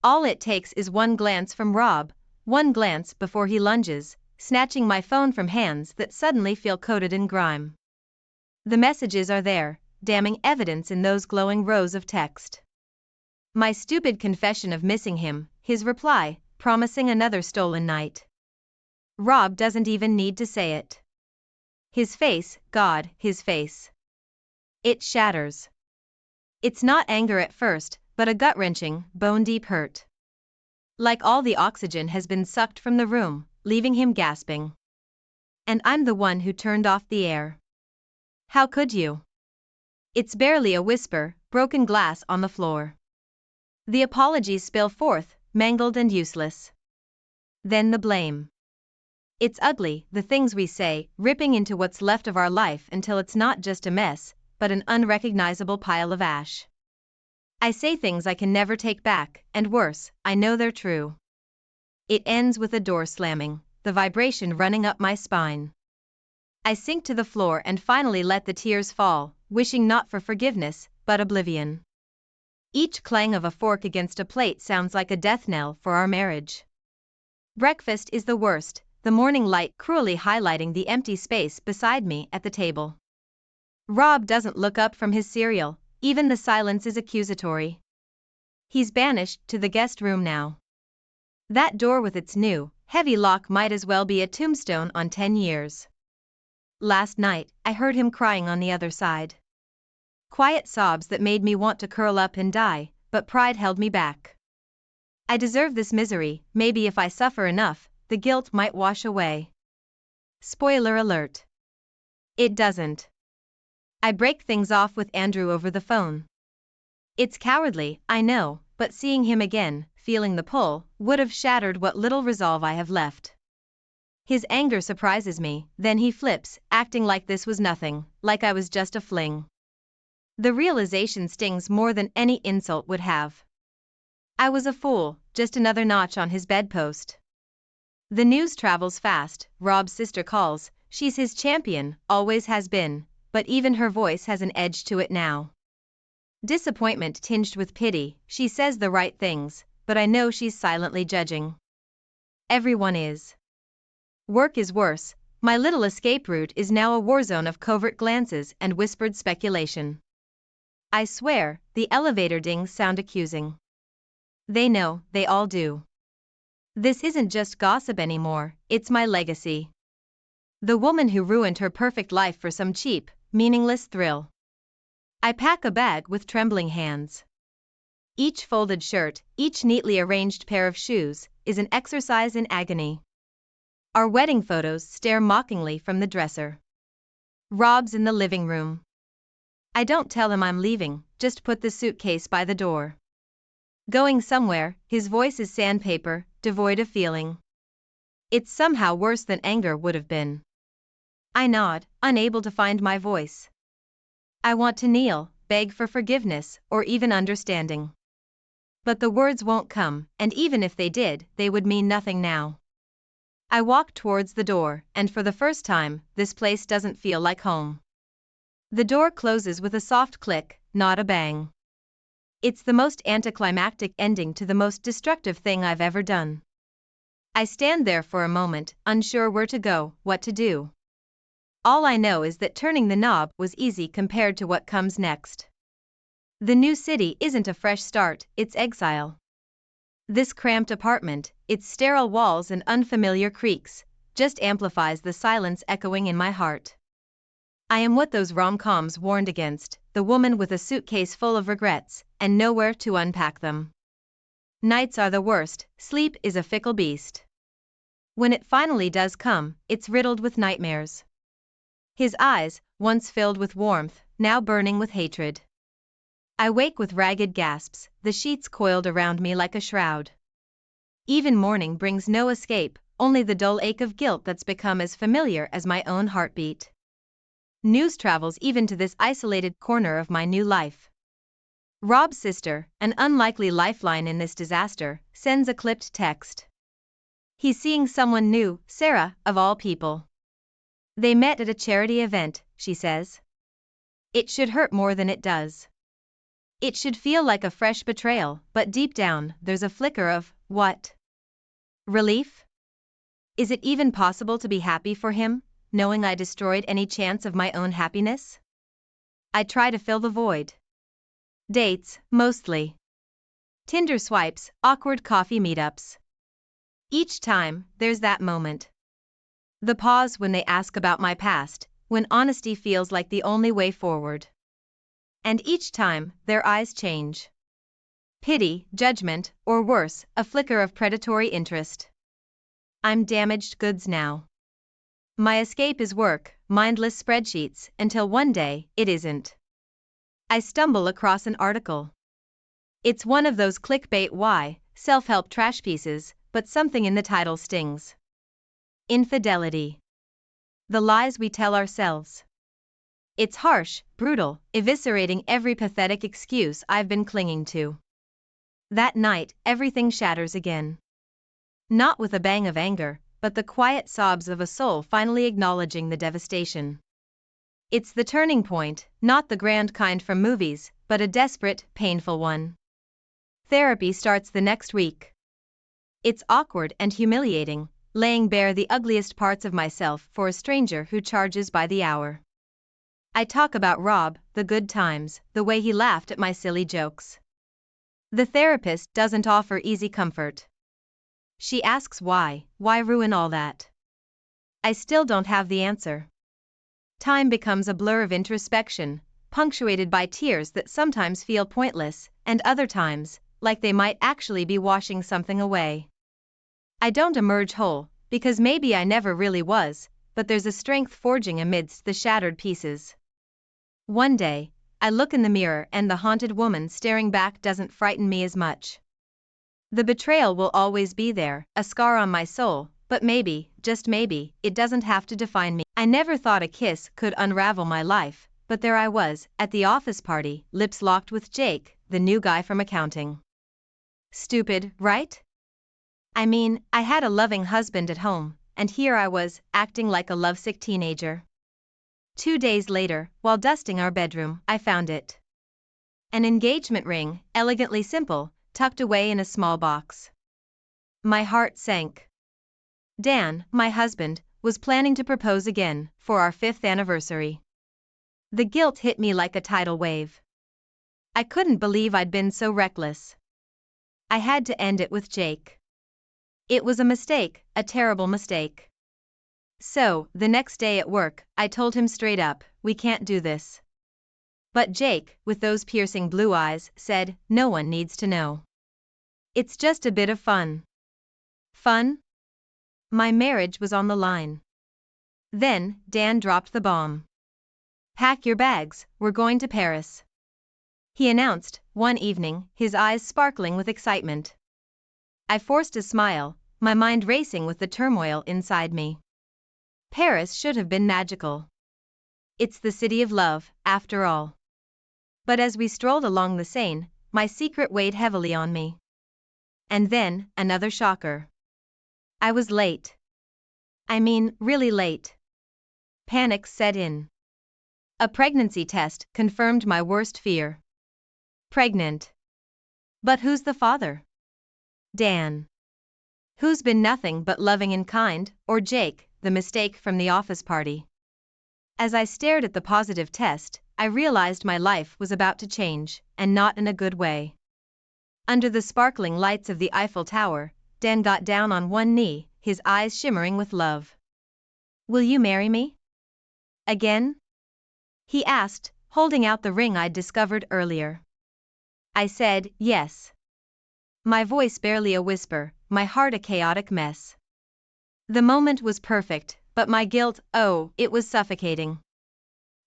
All it takes is one glance from Rob, one glance before he lunges, snatching my phone from hands that suddenly feel coated in grime. The messages are there, damning evidence in those glowing rows of text. My stupid confession of missing him, his reply, promising another stolen night. Rob doesn't even need to say it. His face, God, his face. It shatters. It's not anger at first, but a gut-wrenching, bone-deep hurt. Like all the oxygen has been sucked from the room, leaving him gasping. And I'm the one who turned off the air. How could you? It's barely a whisper, broken glass on the floor. The apologies spill forth, mangled and useless. Then the blame. It's ugly, the things we say, ripping into what's left of our life until it's not just a mess, but an unrecognizable pile of ash. I say things I can never take back, and worse, I know they're true. It ends with a door slamming, the vibration running up my spine. I sink to the floor and finally let the tears fall, wishing not for forgiveness, but oblivion. Each clang of a fork against a plate sounds like a death knell for our marriage. Breakfast is the worst, the morning light cruelly highlighting the empty space beside me at the table. Rob doesn't look up from his cereal, even the silence is accusatory. He's banished to the guest room now. That door with its new, heavy lock might as well be a tombstone on 10 years. Last night, I heard him crying on the other side. Quiet sobs that made me want to curl up and die, but pride held me back. I deserve this misery, maybe if I suffer enough, the guilt might wash away. Spoiler alert. It doesn't. I break things off with Andrew over the phone. It's cowardly, I know, but seeing him again, feeling the pull, would have shattered what little resolve I have left. His anger surprises me, then he flips, acting like this was nothing, like I was just a fling. The realization stings more than any insult would have. I was a fool, just another notch on his bedpost. The news travels fast, Rob's sister calls, she's his champion, always has been, but even her voice has an edge to it now. Disappointment tinged with pity, she says the right things, but I know she's silently judging. Everyone is. Work is worse, my little escape route is now a war zone of covert glances and whispered speculation. I swear, the elevator dings sound accusing. They know, they all do. This isn't just gossip anymore, it's my legacy. The woman who ruined her perfect life for some cheap, meaningless thrill. I pack a bag with trembling hands. Each folded shirt, each neatly arranged pair of shoes, is an exercise in agony. Our wedding photos stare mockingly from the dresser. Rob's in the living room. I don't tell him I'm leaving, just put the suitcase by the door. Going somewhere, his voice is sandpaper, devoid of feeling. It's somehow worse than anger would have been. I nod, unable to find my voice. I want to kneel, beg for forgiveness, or even understanding. But the words won't come, and even if they did, they would mean nothing now. I walk towards the door, and for the first time, this place doesn't feel like home. The door closes with a soft click, not a bang. It's the most anticlimactic ending to the most destructive thing I've ever done. I stand there for a moment, unsure where to go, what to do. All I know is that turning the knob was easy compared to what comes next. The new city isn't a fresh start, it's exile. This cramped apartment, its sterile walls and unfamiliar creaks, just amplifies the silence echoing in my heart. I am what those rom-coms warned against, the woman with a suitcase full of regrets, and nowhere to unpack them. Nights are the worst, sleep is a fickle beast. When it finally does come, it's riddled with nightmares. His eyes, once filled with warmth, now burning with hatred. I wake with ragged gasps, the sheets coiled around me like a shroud. Even morning brings no escape, only the dull ache of guilt that's become as familiar as my own heartbeat. News travels even to this isolated corner of my new life. Rob's sister, an unlikely lifeline in this disaster, sends a clipped text. He's seeing someone new, Sarah, of all people. They met at a charity event, she says. It should hurt more than it does. It should feel like a fresh betrayal, but deep down, there's a flicker of, what? Relief? Is it even possible to be happy for him, knowing I destroyed any chance of my own happiness? I try to fill the void. Dates, mostly. Tinder swipes, awkward coffee meetups. Each time, there's that moment. The pause when they ask about my past, when honesty feels like the only way forward. And each time, their eyes change. Pity, judgment, or worse, a flicker of predatory interest. I'm damaged goods now. My escape is work, mindless spreadsheets, until one day, it isn't. I stumble across an article. It's one of those clickbait self-help trash pieces, but something in the title stings. Infidelity. The lies we tell ourselves. It's harsh, brutal, eviscerating every pathetic excuse I've been clinging to. That night, everything shatters again. Not with a bang of anger, but the quiet sobs of a soul finally acknowledging the devastation. It's the turning point, not the grand kind from movies, but a desperate, painful one. Therapy starts the next week. It's awkward and humiliating, laying bare the ugliest parts of myself for a stranger who charges by the hour. I talk about Rob, the good times, the way he laughed at my silly jokes. The therapist doesn't offer easy comfort. She asks why ruin all that? I still don't have the answer. Time becomes a blur of introspection, punctuated by tears that sometimes feel pointless, and other times, like they might actually be washing something away. I don't emerge whole, because maybe I never really was, but there's a strength forging amidst the shattered pieces. One day, I look in the mirror and the haunted woman staring back doesn't frighten me as much. The betrayal will always be there, a scar on my soul, but maybe, just maybe, it doesn't have to define me. I never thought a kiss could unravel my life, but there I was, at the office party, lips locked with Jake, the new guy from accounting. Stupid, right? I mean, I had a loving husband at home, and here I was, acting like a lovesick teenager. 2 days later, while dusting our bedroom, I found it. An engagement ring, elegantly simple, tucked away in a small box. My heart sank. Dan, my husband, was planning to propose again, for our 5th anniversary. The guilt hit me like a tidal wave. I couldn't believe I'd been so reckless. I had to end it with Jake. It was a mistake, a terrible mistake. So, the next day at work, I told him straight up, we can't do this. But Jake, with those piercing blue eyes, said, no one needs to know. It's just a bit of fun. Fun? My marriage was on the line. Then, Dan dropped the bomb. Pack your bags, we're going to Paris. He announced, one evening, his eyes sparkling with excitement. I forced a smile, my mind racing with the turmoil inside me. Paris should have been magical. It's the city of love, after all. But as we strolled along the Seine, my secret weighed heavily on me. And then, another shocker. I was late. I mean, really late. Panic set in. A pregnancy test confirmed my worst fear. Pregnant. But who's the father? Dan. Who's been nothing but loving and kind, or Jake, the mistake from the office party? As I stared at the positive test, I realized my life was about to change, and not in a good way. Under the sparkling lights of the Eiffel Tower, Dan got down on one knee, his eyes shimmering with love. "Will you marry me? Again?" he asked, holding out the ring I'd discovered earlier. I said, yes. My voice barely a whisper, my heart a chaotic mess. The moment was perfect, but my guilt, oh, it was suffocating.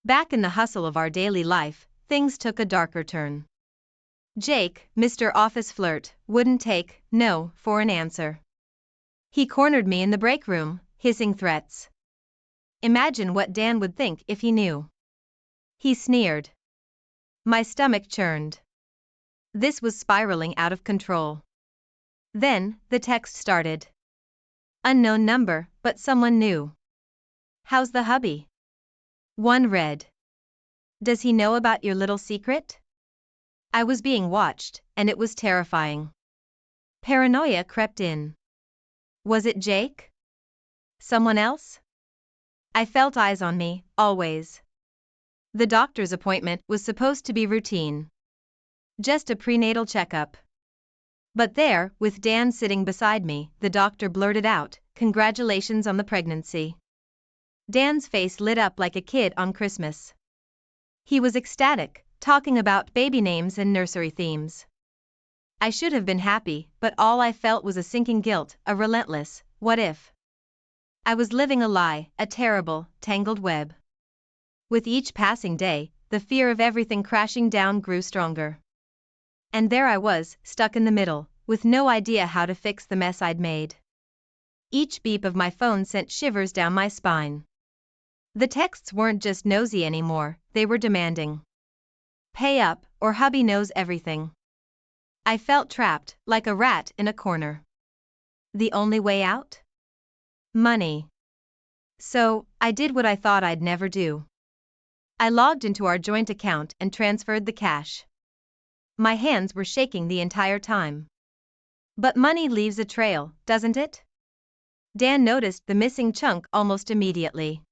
Back in the hustle of our daily life, things took a darker turn. Jake, Mr. Office Flirt, wouldn't take no for an answer. He cornered me in the break room, hissing threats. Imagine what Dan would think if he knew. He sneered. My stomach churned. This was spiraling out of control. Then, the text started. Unknown number, but someone new. How's the hubby? One read. Does he know about your little secret? I was being watched, and it was terrifying. Paranoia crept in. Was it Jake? Someone else? I felt eyes on me, always. The doctor's appointment was supposed to be routine. Just a prenatal checkup. But there, with Dan sitting beside me, the doctor blurted out, "Congratulations on the pregnancy." Dan's face lit up like a kid on Christmas. He was ecstatic, talking about baby names and nursery themes. I should have been happy, but all I felt was a sinking guilt, a relentless, what if? I was living a lie, a terrible, tangled web. With each passing day, the fear of everything crashing down grew stronger. And there I was, stuck in the middle, with no idea how to fix the mess I'd made. Each beep of my phone sent shivers down my spine. The texts weren't just nosy anymore, they were demanding. Pay up, or hubby knows everything. I felt trapped, like a rat in a corner. The only way out? Money. So, I did what I thought I'd never do. I logged into our joint account and transferred the cash. My hands were shaking the entire time. But money leaves a trail, doesn't it? Dan noticed the missing chunk almost immediately.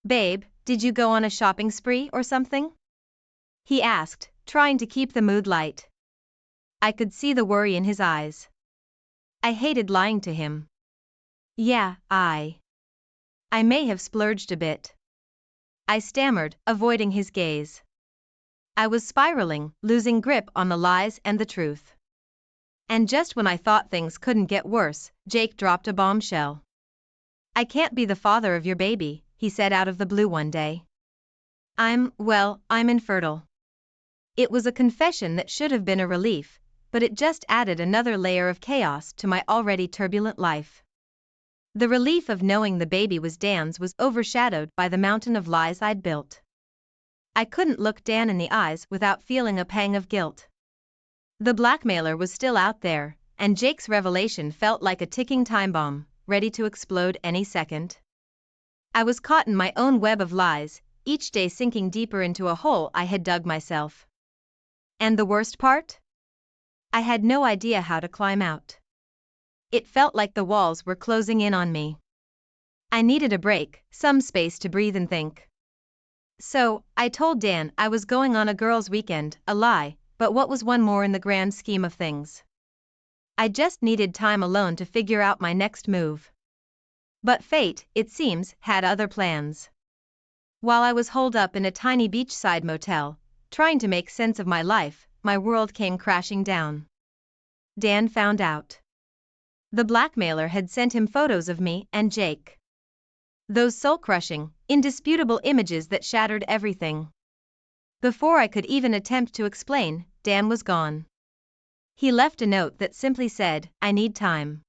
Babe, did you go on a shopping spree or something? He asked, trying to keep the mood light. I could see the worry in his eyes. I hated lying to him. Yeah, I may have splurged a bit. I stammered, avoiding his gaze. I was spiraling, losing grip on the lies and the truth. And just when I thought things couldn't get worse, Jake dropped a bombshell. I can't be the father of your baby, he said out of the blue one day. I'm infertile. It was a confession that should have been a relief, but it just added another layer of chaos to my already turbulent life. The relief of knowing the baby was Dan's was overshadowed by the mountain of lies I'd built. I couldn't look Dan in the eyes without feeling a pang of guilt. The blackmailer was still out there, and Jake's revelation felt like a ticking time bomb, ready to explode any second. I was caught in my own web of lies, each day sinking deeper into a hole I had dug myself. And the worst part? I had no idea how to climb out. It felt like the walls were closing in on me. I needed a break, some space to breathe and think. So, I told Dan I was going on a girls' weekend, a lie, but what was one more in the grand scheme of things? I just needed time alone to figure out my next move. But fate, it seems, had other plans. While I was holed up in a tiny beachside motel, trying to make sense of my life, my world came crashing down. Dan found out. The blackmailer had sent him photos of me and Jake. Those soul-crushing, indisputable images that shattered everything. Before I could even attempt to explain, Dan was gone. He left a note that simply said, "I need time."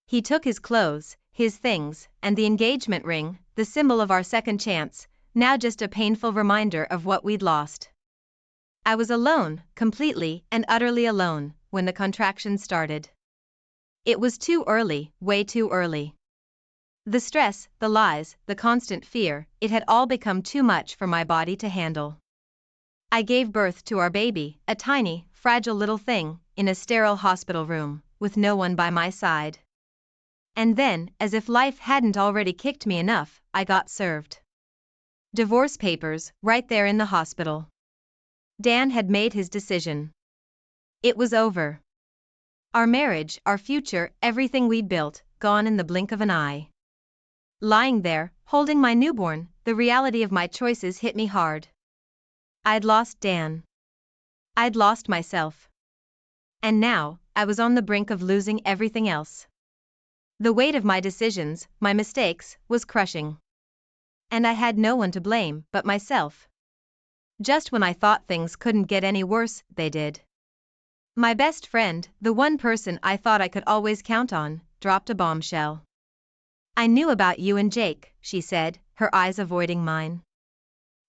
He took his clothes, his things, and the engagement ring, the symbol of our second chance, now just a painful reminder of what we'd lost. I was alone, completely and utterly alone, when the contractions started. It was too early, way too early. The stress, the lies, the constant fear, it had all become too much for my body to handle. I gave birth to our baby, a tiny, fragile little thing, in a sterile hospital room, with no one by my side. And then, as if life hadn't already kicked me enough, I got served. Divorce papers, right there in the hospital. Dan had made his decision. It was over. Our marriage, our future, everything we'd built, gone in the blink of an eye. Lying there, holding my newborn, the reality of my choices hit me hard. I'd lost Dan. I'd lost myself. And now, I was on the brink of losing everything else. The weight of my decisions, my mistakes, was crushing. And I had no one to blame but myself. Just when I thought things couldn't get any worse, they did. My best friend, the one person I thought I could always count on, dropped a bombshell. "I knew about you and Jake," she said, her eyes avoiding mine.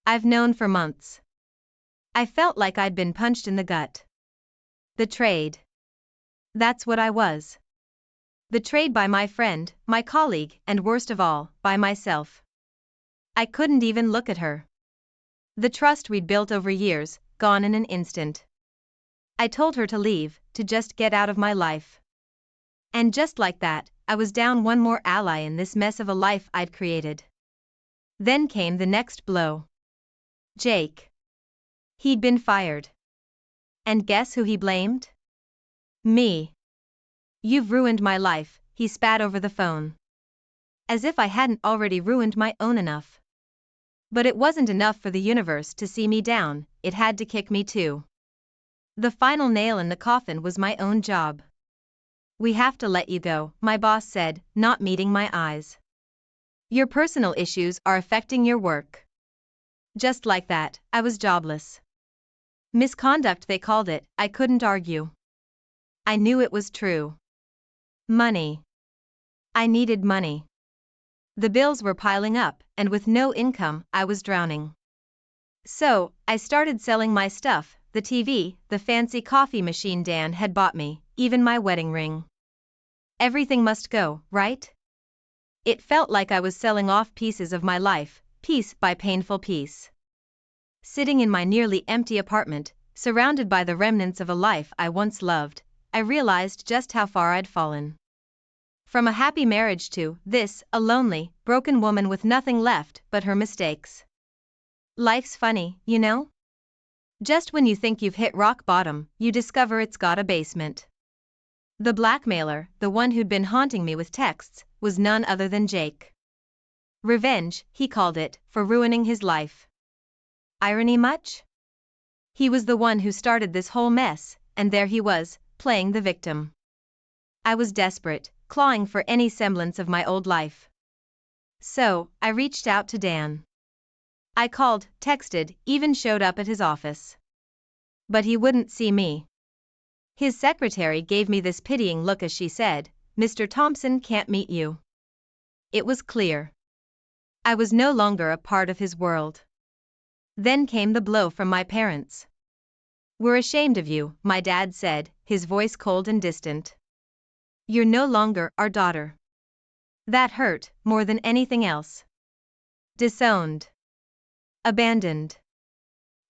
"I've known for months." I felt like I'd been punched in the gut. Betrayed. That's what I was. Betrayed by my friend, my colleague, and worst of all, by myself. I couldn't even look at her. The trust we'd built over years, gone in an instant. I told her to leave, to just get out of my life. And just like that, I was down one more ally in this mess of a life I'd created. Then came the next blow. Jake. He'd been fired. And guess who he blamed? Me. "You've ruined my life," he spat over the phone. As if I hadn't already ruined my own enough. But it wasn't enough for the universe to see me down, it had to kick me too. The final nail in the coffin was my own job. "We have to let you go," my boss said, not meeting my eyes. "Your personal issues are affecting your work." Just like that, I was jobless. Misconduct they called it, I couldn't argue. I knew it was true. Money. I needed money. The bills were piling up, and with no income, I was drowning. So, I started selling my stuff, the TV, the fancy coffee machine Dan had bought me, even my wedding ring. Everything must go, right? It felt like I was selling off pieces of my life, piece by painful piece. Sitting in my nearly empty apartment, surrounded by the remnants of a life I once loved, I realized just how far I'd fallen. From a happy marriage to this, a lonely, broken woman with nothing left but her mistakes. Life's funny, you know? Just when you think you've hit rock bottom, you discover it's got a basement. The blackmailer, the one who'd been haunting me with texts, was none other than Jake. Revenge, he called it, for ruining his life. Irony much? He was the one who started this whole mess, and there he was, playing the victim. I was desperate, clawing for any semblance of my old life. So, I reached out to Dan. I called, texted, even showed up at his office. But he wouldn't see me. His secretary gave me this pitying look as she said, "Mr. Thompson can't meet you." It was clear. I was no longer a part of his world. Then came the blow from my parents. "We're ashamed of you," my dad said, his voice cold and distant. "You're no longer our daughter." That hurt, more than anything else. Disowned. Abandoned.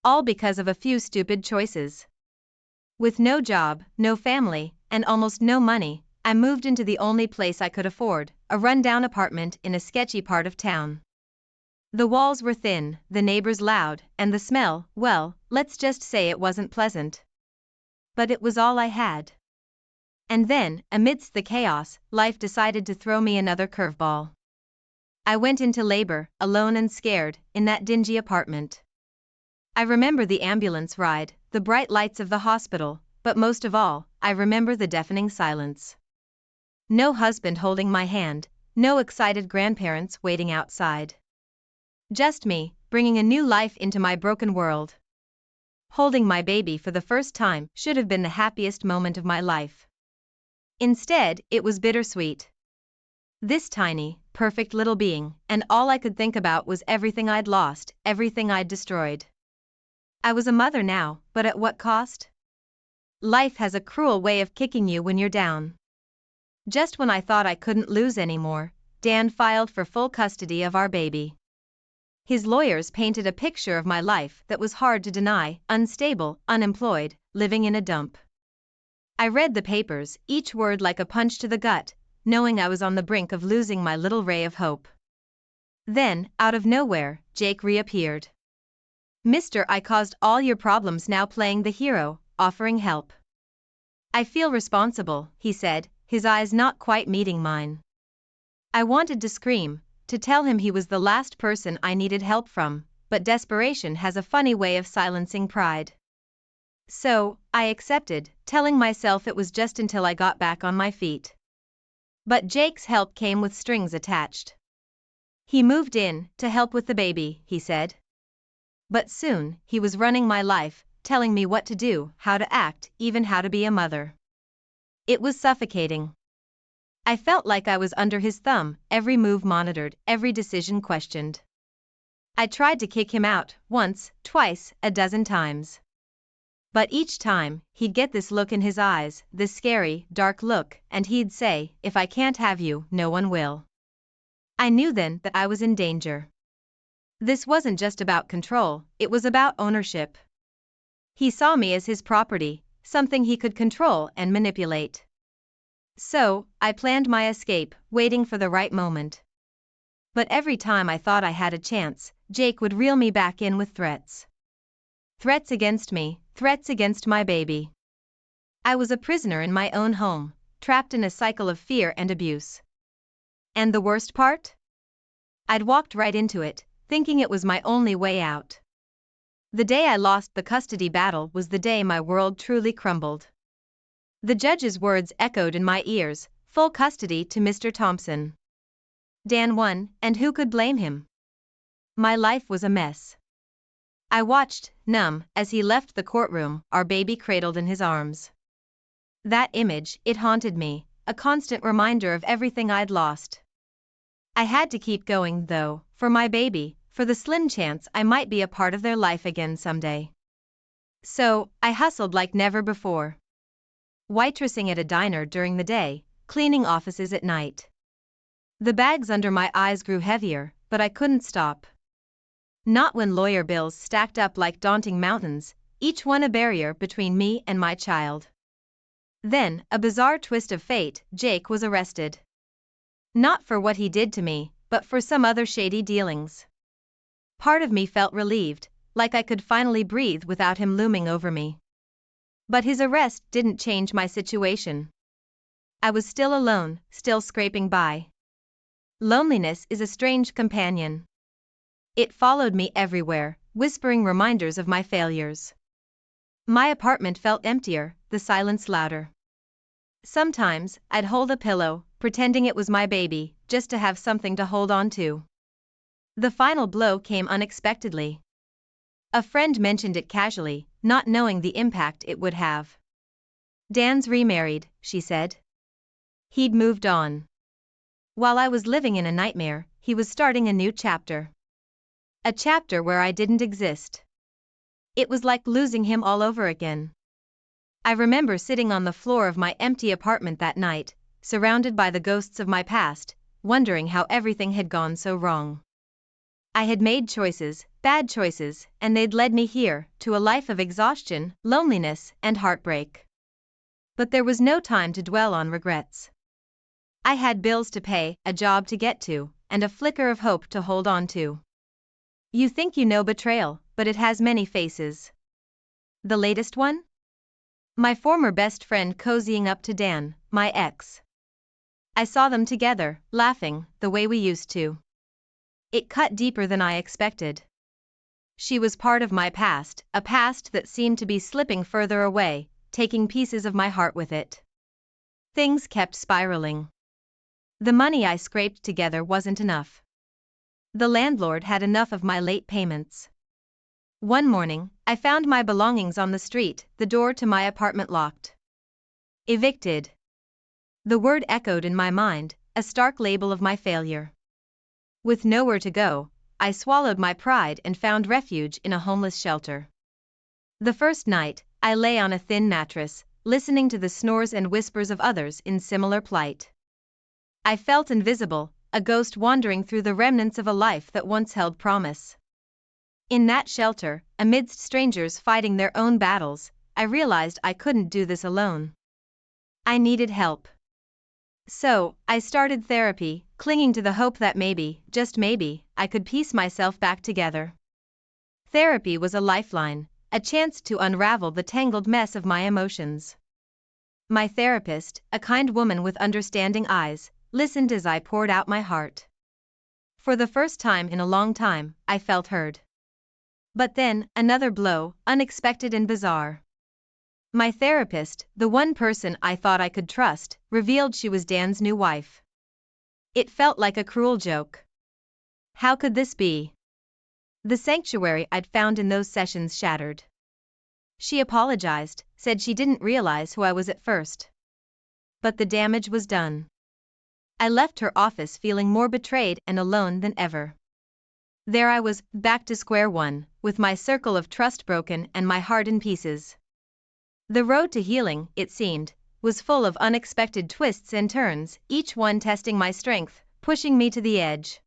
All because of a few stupid choices. With no job, no family, and almost no money, I moved into the only place I could afford, a rundown apartment in a sketchy part of town. The walls were thin, the neighbors loud, and the smell, well, let's just say it wasn't pleasant. But it was all I had. And then, amidst the chaos, life decided to throw me another curveball. I went into labor, alone and scared, in that dingy apartment. I remember the ambulance ride, the bright lights of the hospital, but most of all, I remember the deafening silence. No husband holding my hand, no excited grandparents waiting outside. Just me, bringing a new life into my broken world. Holding my baby for the first time should have been the happiest moment of my life. Instead, it was bittersweet. This tiny, perfect little being, and all I could think about was everything I'd lost, everything I'd destroyed. I was a mother now, but at what cost? Life has a cruel way of kicking you when you're down. Just when I thought I couldn't lose anymore, Dan filed for full custody of our baby. His lawyers painted a picture of my life that was hard to deny: unstable, unemployed, living in a dump. I read the papers, each word like a punch to the gut, knowing I was on the brink of losing my little ray of hope. Then, out of nowhere, Jake reappeared. "Mister, I caused all your problems," now playing the hero, offering help. "I feel responsible," he said, his eyes not quite meeting mine. I wanted to scream, to tell him he was the last person I needed help from, but desperation has a funny way of silencing pride. So, I accepted, telling myself it was just until I got back on my feet. But Jake's help came with strings attached. He moved in to help with the baby, he said. But soon, he was running my life, telling me what to do, how to act, even how to be a mother. It was suffocating. I felt like I was under his thumb, every move monitored, every decision questioned. I tried to kick him out, once, twice, a dozen times. But each time, he'd get this look in his eyes, this scary, dark look, and he'd say, "If I can't have you, no one will." I knew then that I was in danger. This wasn't just about control, it was about ownership. He saw me as his property, something he could control and manipulate. So, I planned my escape, waiting for the right moment. But every time I thought I had a chance, Jake would reel me back in with threats. Threats against me, threats against my baby. I was a prisoner in my own home, trapped in a cycle of fear and abuse. And the worst part? I'd walked right into it, thinking it was my only way out. The day I lost the custody battle was the day my world truly crumbled. The judge's words echoed in my ears: full custody to Mr. Thompson. Dan won, and who could blame him? My life was a mess. I watched, numb, as he left the courtroom, our baby cradled in his arms. That image, it haunted me, a constant reminder of everything I'd lost. I had to keep going, though, for my baby, for the slim chance I might be a part of their life again someday. So, I hustled like never before. Waitressing at a diner during the day, cleaning offices at night. The bags under my eyes grew heavier, but I couldn't stop. Not when lawyer bills stacked up like daunting mountains, each one a barrier between me and my child. Then, a bizarre twist of fate, Jake was arrested. Not for what he did to me, but for some other shady dealings. Part of me felt relieved, like I could finally breathe without him looming over me. But his arrest didn't change my situation. I was still alone, still scraping by. Loneliness is a strange companion. It followed me everywhere, whispering reminders of my failures. My apartment felt emptier, the silence louder. Sometimes, I'd hold a pillow, pretending it was my baby, just to have something to hold on to. The final blow came unexpectedly. A friend mentioned it casually, not knowing the impact it would have. "Dan's remarried," she said. "He'd moved on. While I was living in a nightmare, he was starting a new chapter. A chapter where I didn't exist." It was like losing him all over again. I remember sitting on the floor of my empty apartment that night, surrounded by the ghosts of my past, wondering how everything had gone so wrong. I had made choices, bad choices, and they'd led me here, to a life of exhaustion, loneliness, and heartbreak. But there was no time to dwell on regrets. I had bills to pay, a job to get to, and a flicker of hope to hold on to. You think you know betrayal, but it has many faces. The latest one? My former best friend cozying up to Dan, my ex. I saw them together, laughing, the way we used to. It cut deeper than I expected. She was part of my past, a past that seemed to be slipping further away, taking pieces of my heart with it. Things kept spiraling. The money I scraped together wasn't enough. The landlord had enough of my late payments. One morning, I found my belongings on the street, the door to my apartment locked. Evicted. The word echoed in my mind, a stark label of my failure. With nowhere to go, I swallowed my pride and found refuge in a homeless shelter. The first night, I lay on a thin mattress, listening to the snores and whispers of others in similar plight. I felt invisible, a ghost wandering through the remnants of a life that once held promise. In that shelter, amidst strangers fighting their own battles, I realized I couldn't do this alone. I needed help. So, I started therapy, clinging to the hope that maybe, just maybe, I could piece myself back together. Therapy was a lifeline, a chance to unravel the tangled mess of my emotions. My therapist, a kind woman with understanding eyes, listened as I poured out my heart. For the first time in a long time, I felt heard. But then, another blow, unexpected and bizarre. My therapist, the one person I thought I could trust, revealed she was Dan's new wife. It felt like a cruel joke. How could this be? The sanctuary I'd found in those sessions shattered. She apologized, said she didn't realize who I was at first. But the damage was done. I left her office feeling more betrayed and alone than ever. There I was, back to square one, with my circle of trust broken and my heart in pieces. The road to healing, it seemed, was full of unexpected twists and turns, each one testing my strength, pushing me to the edge.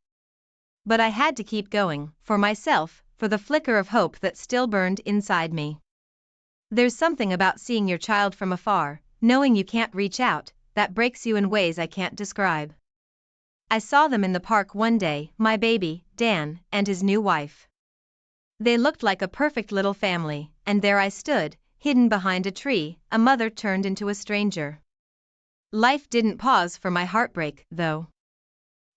But I had to keep going, for myself, for the flicker of hope that still burned inside me. There's something about seeing your child from afar, knowing you can't reach out, that breaks you in ways I can't describe. I saw them in the park one day, my baby, Dan, and his new wife. They looked like a perfect little family, and there I stood, hidden behind a tree, a mother turned into a stranger. Life didn't pause for my heartbreak, though.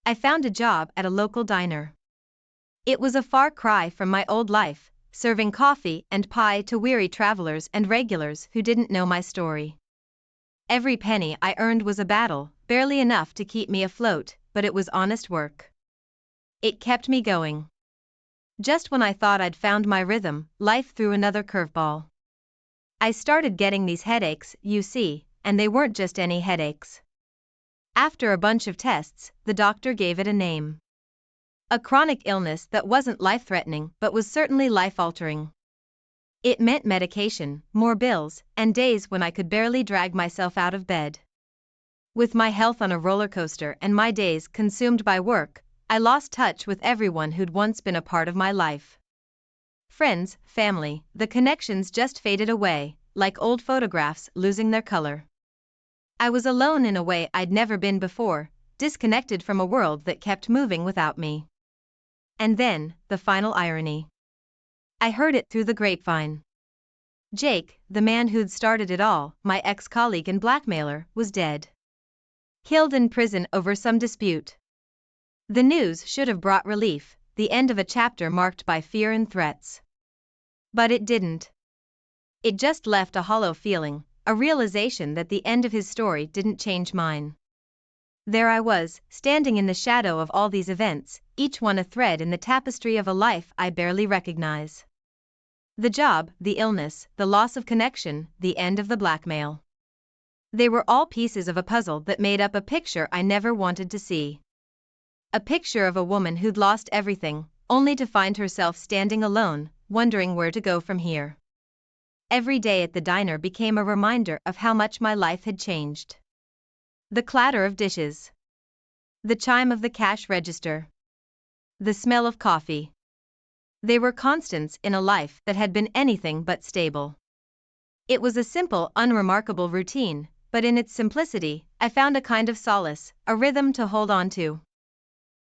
I found a job at a local diner. It was a far cry from my old life, serving coffee and pie to weary travelers and regulars who didn't know my story. Every penny I earned was a battle, barely enough to keep me afloat, but it was honest work. It kept me going. Just when I thought I'd found my rhythm, life threw another curveball. I started getting these headaches, you see, and they weren't just any headaches. After a bunch of tests, the doctor gave it a name. A chronic illness that wasn't life-threatening but was certainly life-altering. It meant medication, more bills, and days when I could barely drag myself out of bed. With my health on a roller coaster and my days consumed by work, I lost touch with everyone who'd once been a part of my life. Friends, family, the connections just faded away, like old photographs losing their color. I was alone in a way I'd never been before, disconnected from a world that kept moving without me. And then, the final irony. I heard it through the grapevine. Jake, the man who'd started it all, my ex-colleague and blackmailer, was dead. Killed in prison over some dispute. The news should have brought relief, the end of a chapter marked by fear and threats. But it didn't. It just left a hollow feeling, a realization that the end of his story didn't change mine. There I was, standing in the shadow of all these events, each one a thread in the tapestry of a life I barely recognize. The job, the illness, the loss of connection, the end of the blackmail. They were all pieces of a puzzle that made up a picture I never wanted to see. A picture of a woman who'd lost everything, only to find herself standing alone, wondering where to go from here. Every day at the diner became a reminder of how much my life had changed. The clatter of dishes. The chime of the cash register. The smell of coffee. They were constants in a life that had been anything but stable. It was a simple, unremarkable routine, but in its simplicity, I found a kind of solace, a rhythm to hold on to.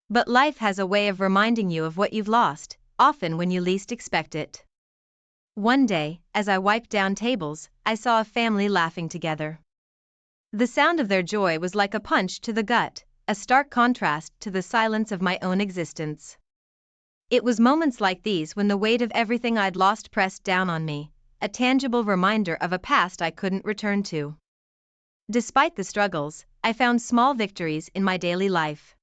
But life has a way of reminding you of what you've lost, often when you least expect it. One day, as I wiped down tables, I saw a family laughing together. The sound of their joy was like a punch to the gut, a stark contrast to the silence of my own existence. It was moments like these when the weight of everything I'd lost pressed down on me, a tangible reminder of a past I couldn't return to. Despite the struggles, I found small victories in my daily life.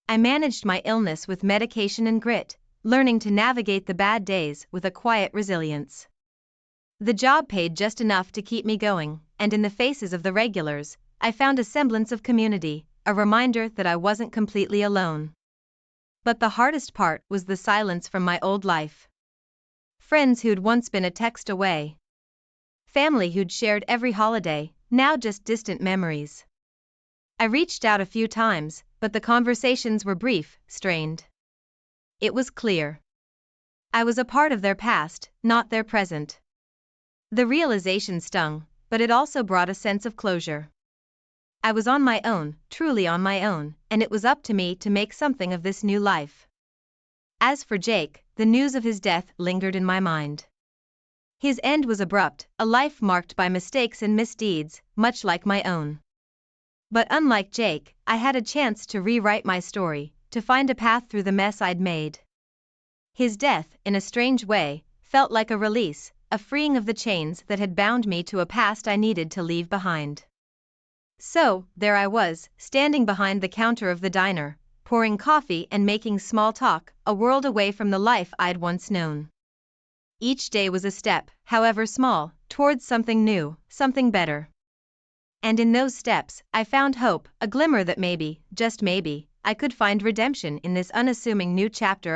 I managed my illness with medication and grit, learning to navigate the bad days with a quiet resilience. The job paid just enough to keep me going, and in the faces of the regulars, I found a semblance of community, a reminder that I wasn't completely alone. But the hardest part was the silence from my old life. Friends who'd once been a text away. Family who'd shared every holiday, now just distant memories. I reached out a few times, but the conversations were brief, strained. It was clear. I was a part of their past, not their present. The realization stung, but it also brought a sense of closure. I was on my own, truly on my own, and it was up to me to make something of this new life. As for Jake, the news of his death lingered in my mind. His end was abrupt, a life marked by mistakes and misdeeds, much like my own. But unlike Jake, I had a chance to rewrite my story, to find a path through the mess I'd made. His death, in a strange way, felt like a release, a freeing of the chains that had bound me to a past I needed to leave behind. So, there I was, standing behind the counter of the diner, pouring coffee and making small talk, a world away from the life I'd once known. Each day was a step, however small, towards something new, something better. And in those steps, I found hope, a glimmer that maybe, just maybe, I could find redemption in this unassuming new chapter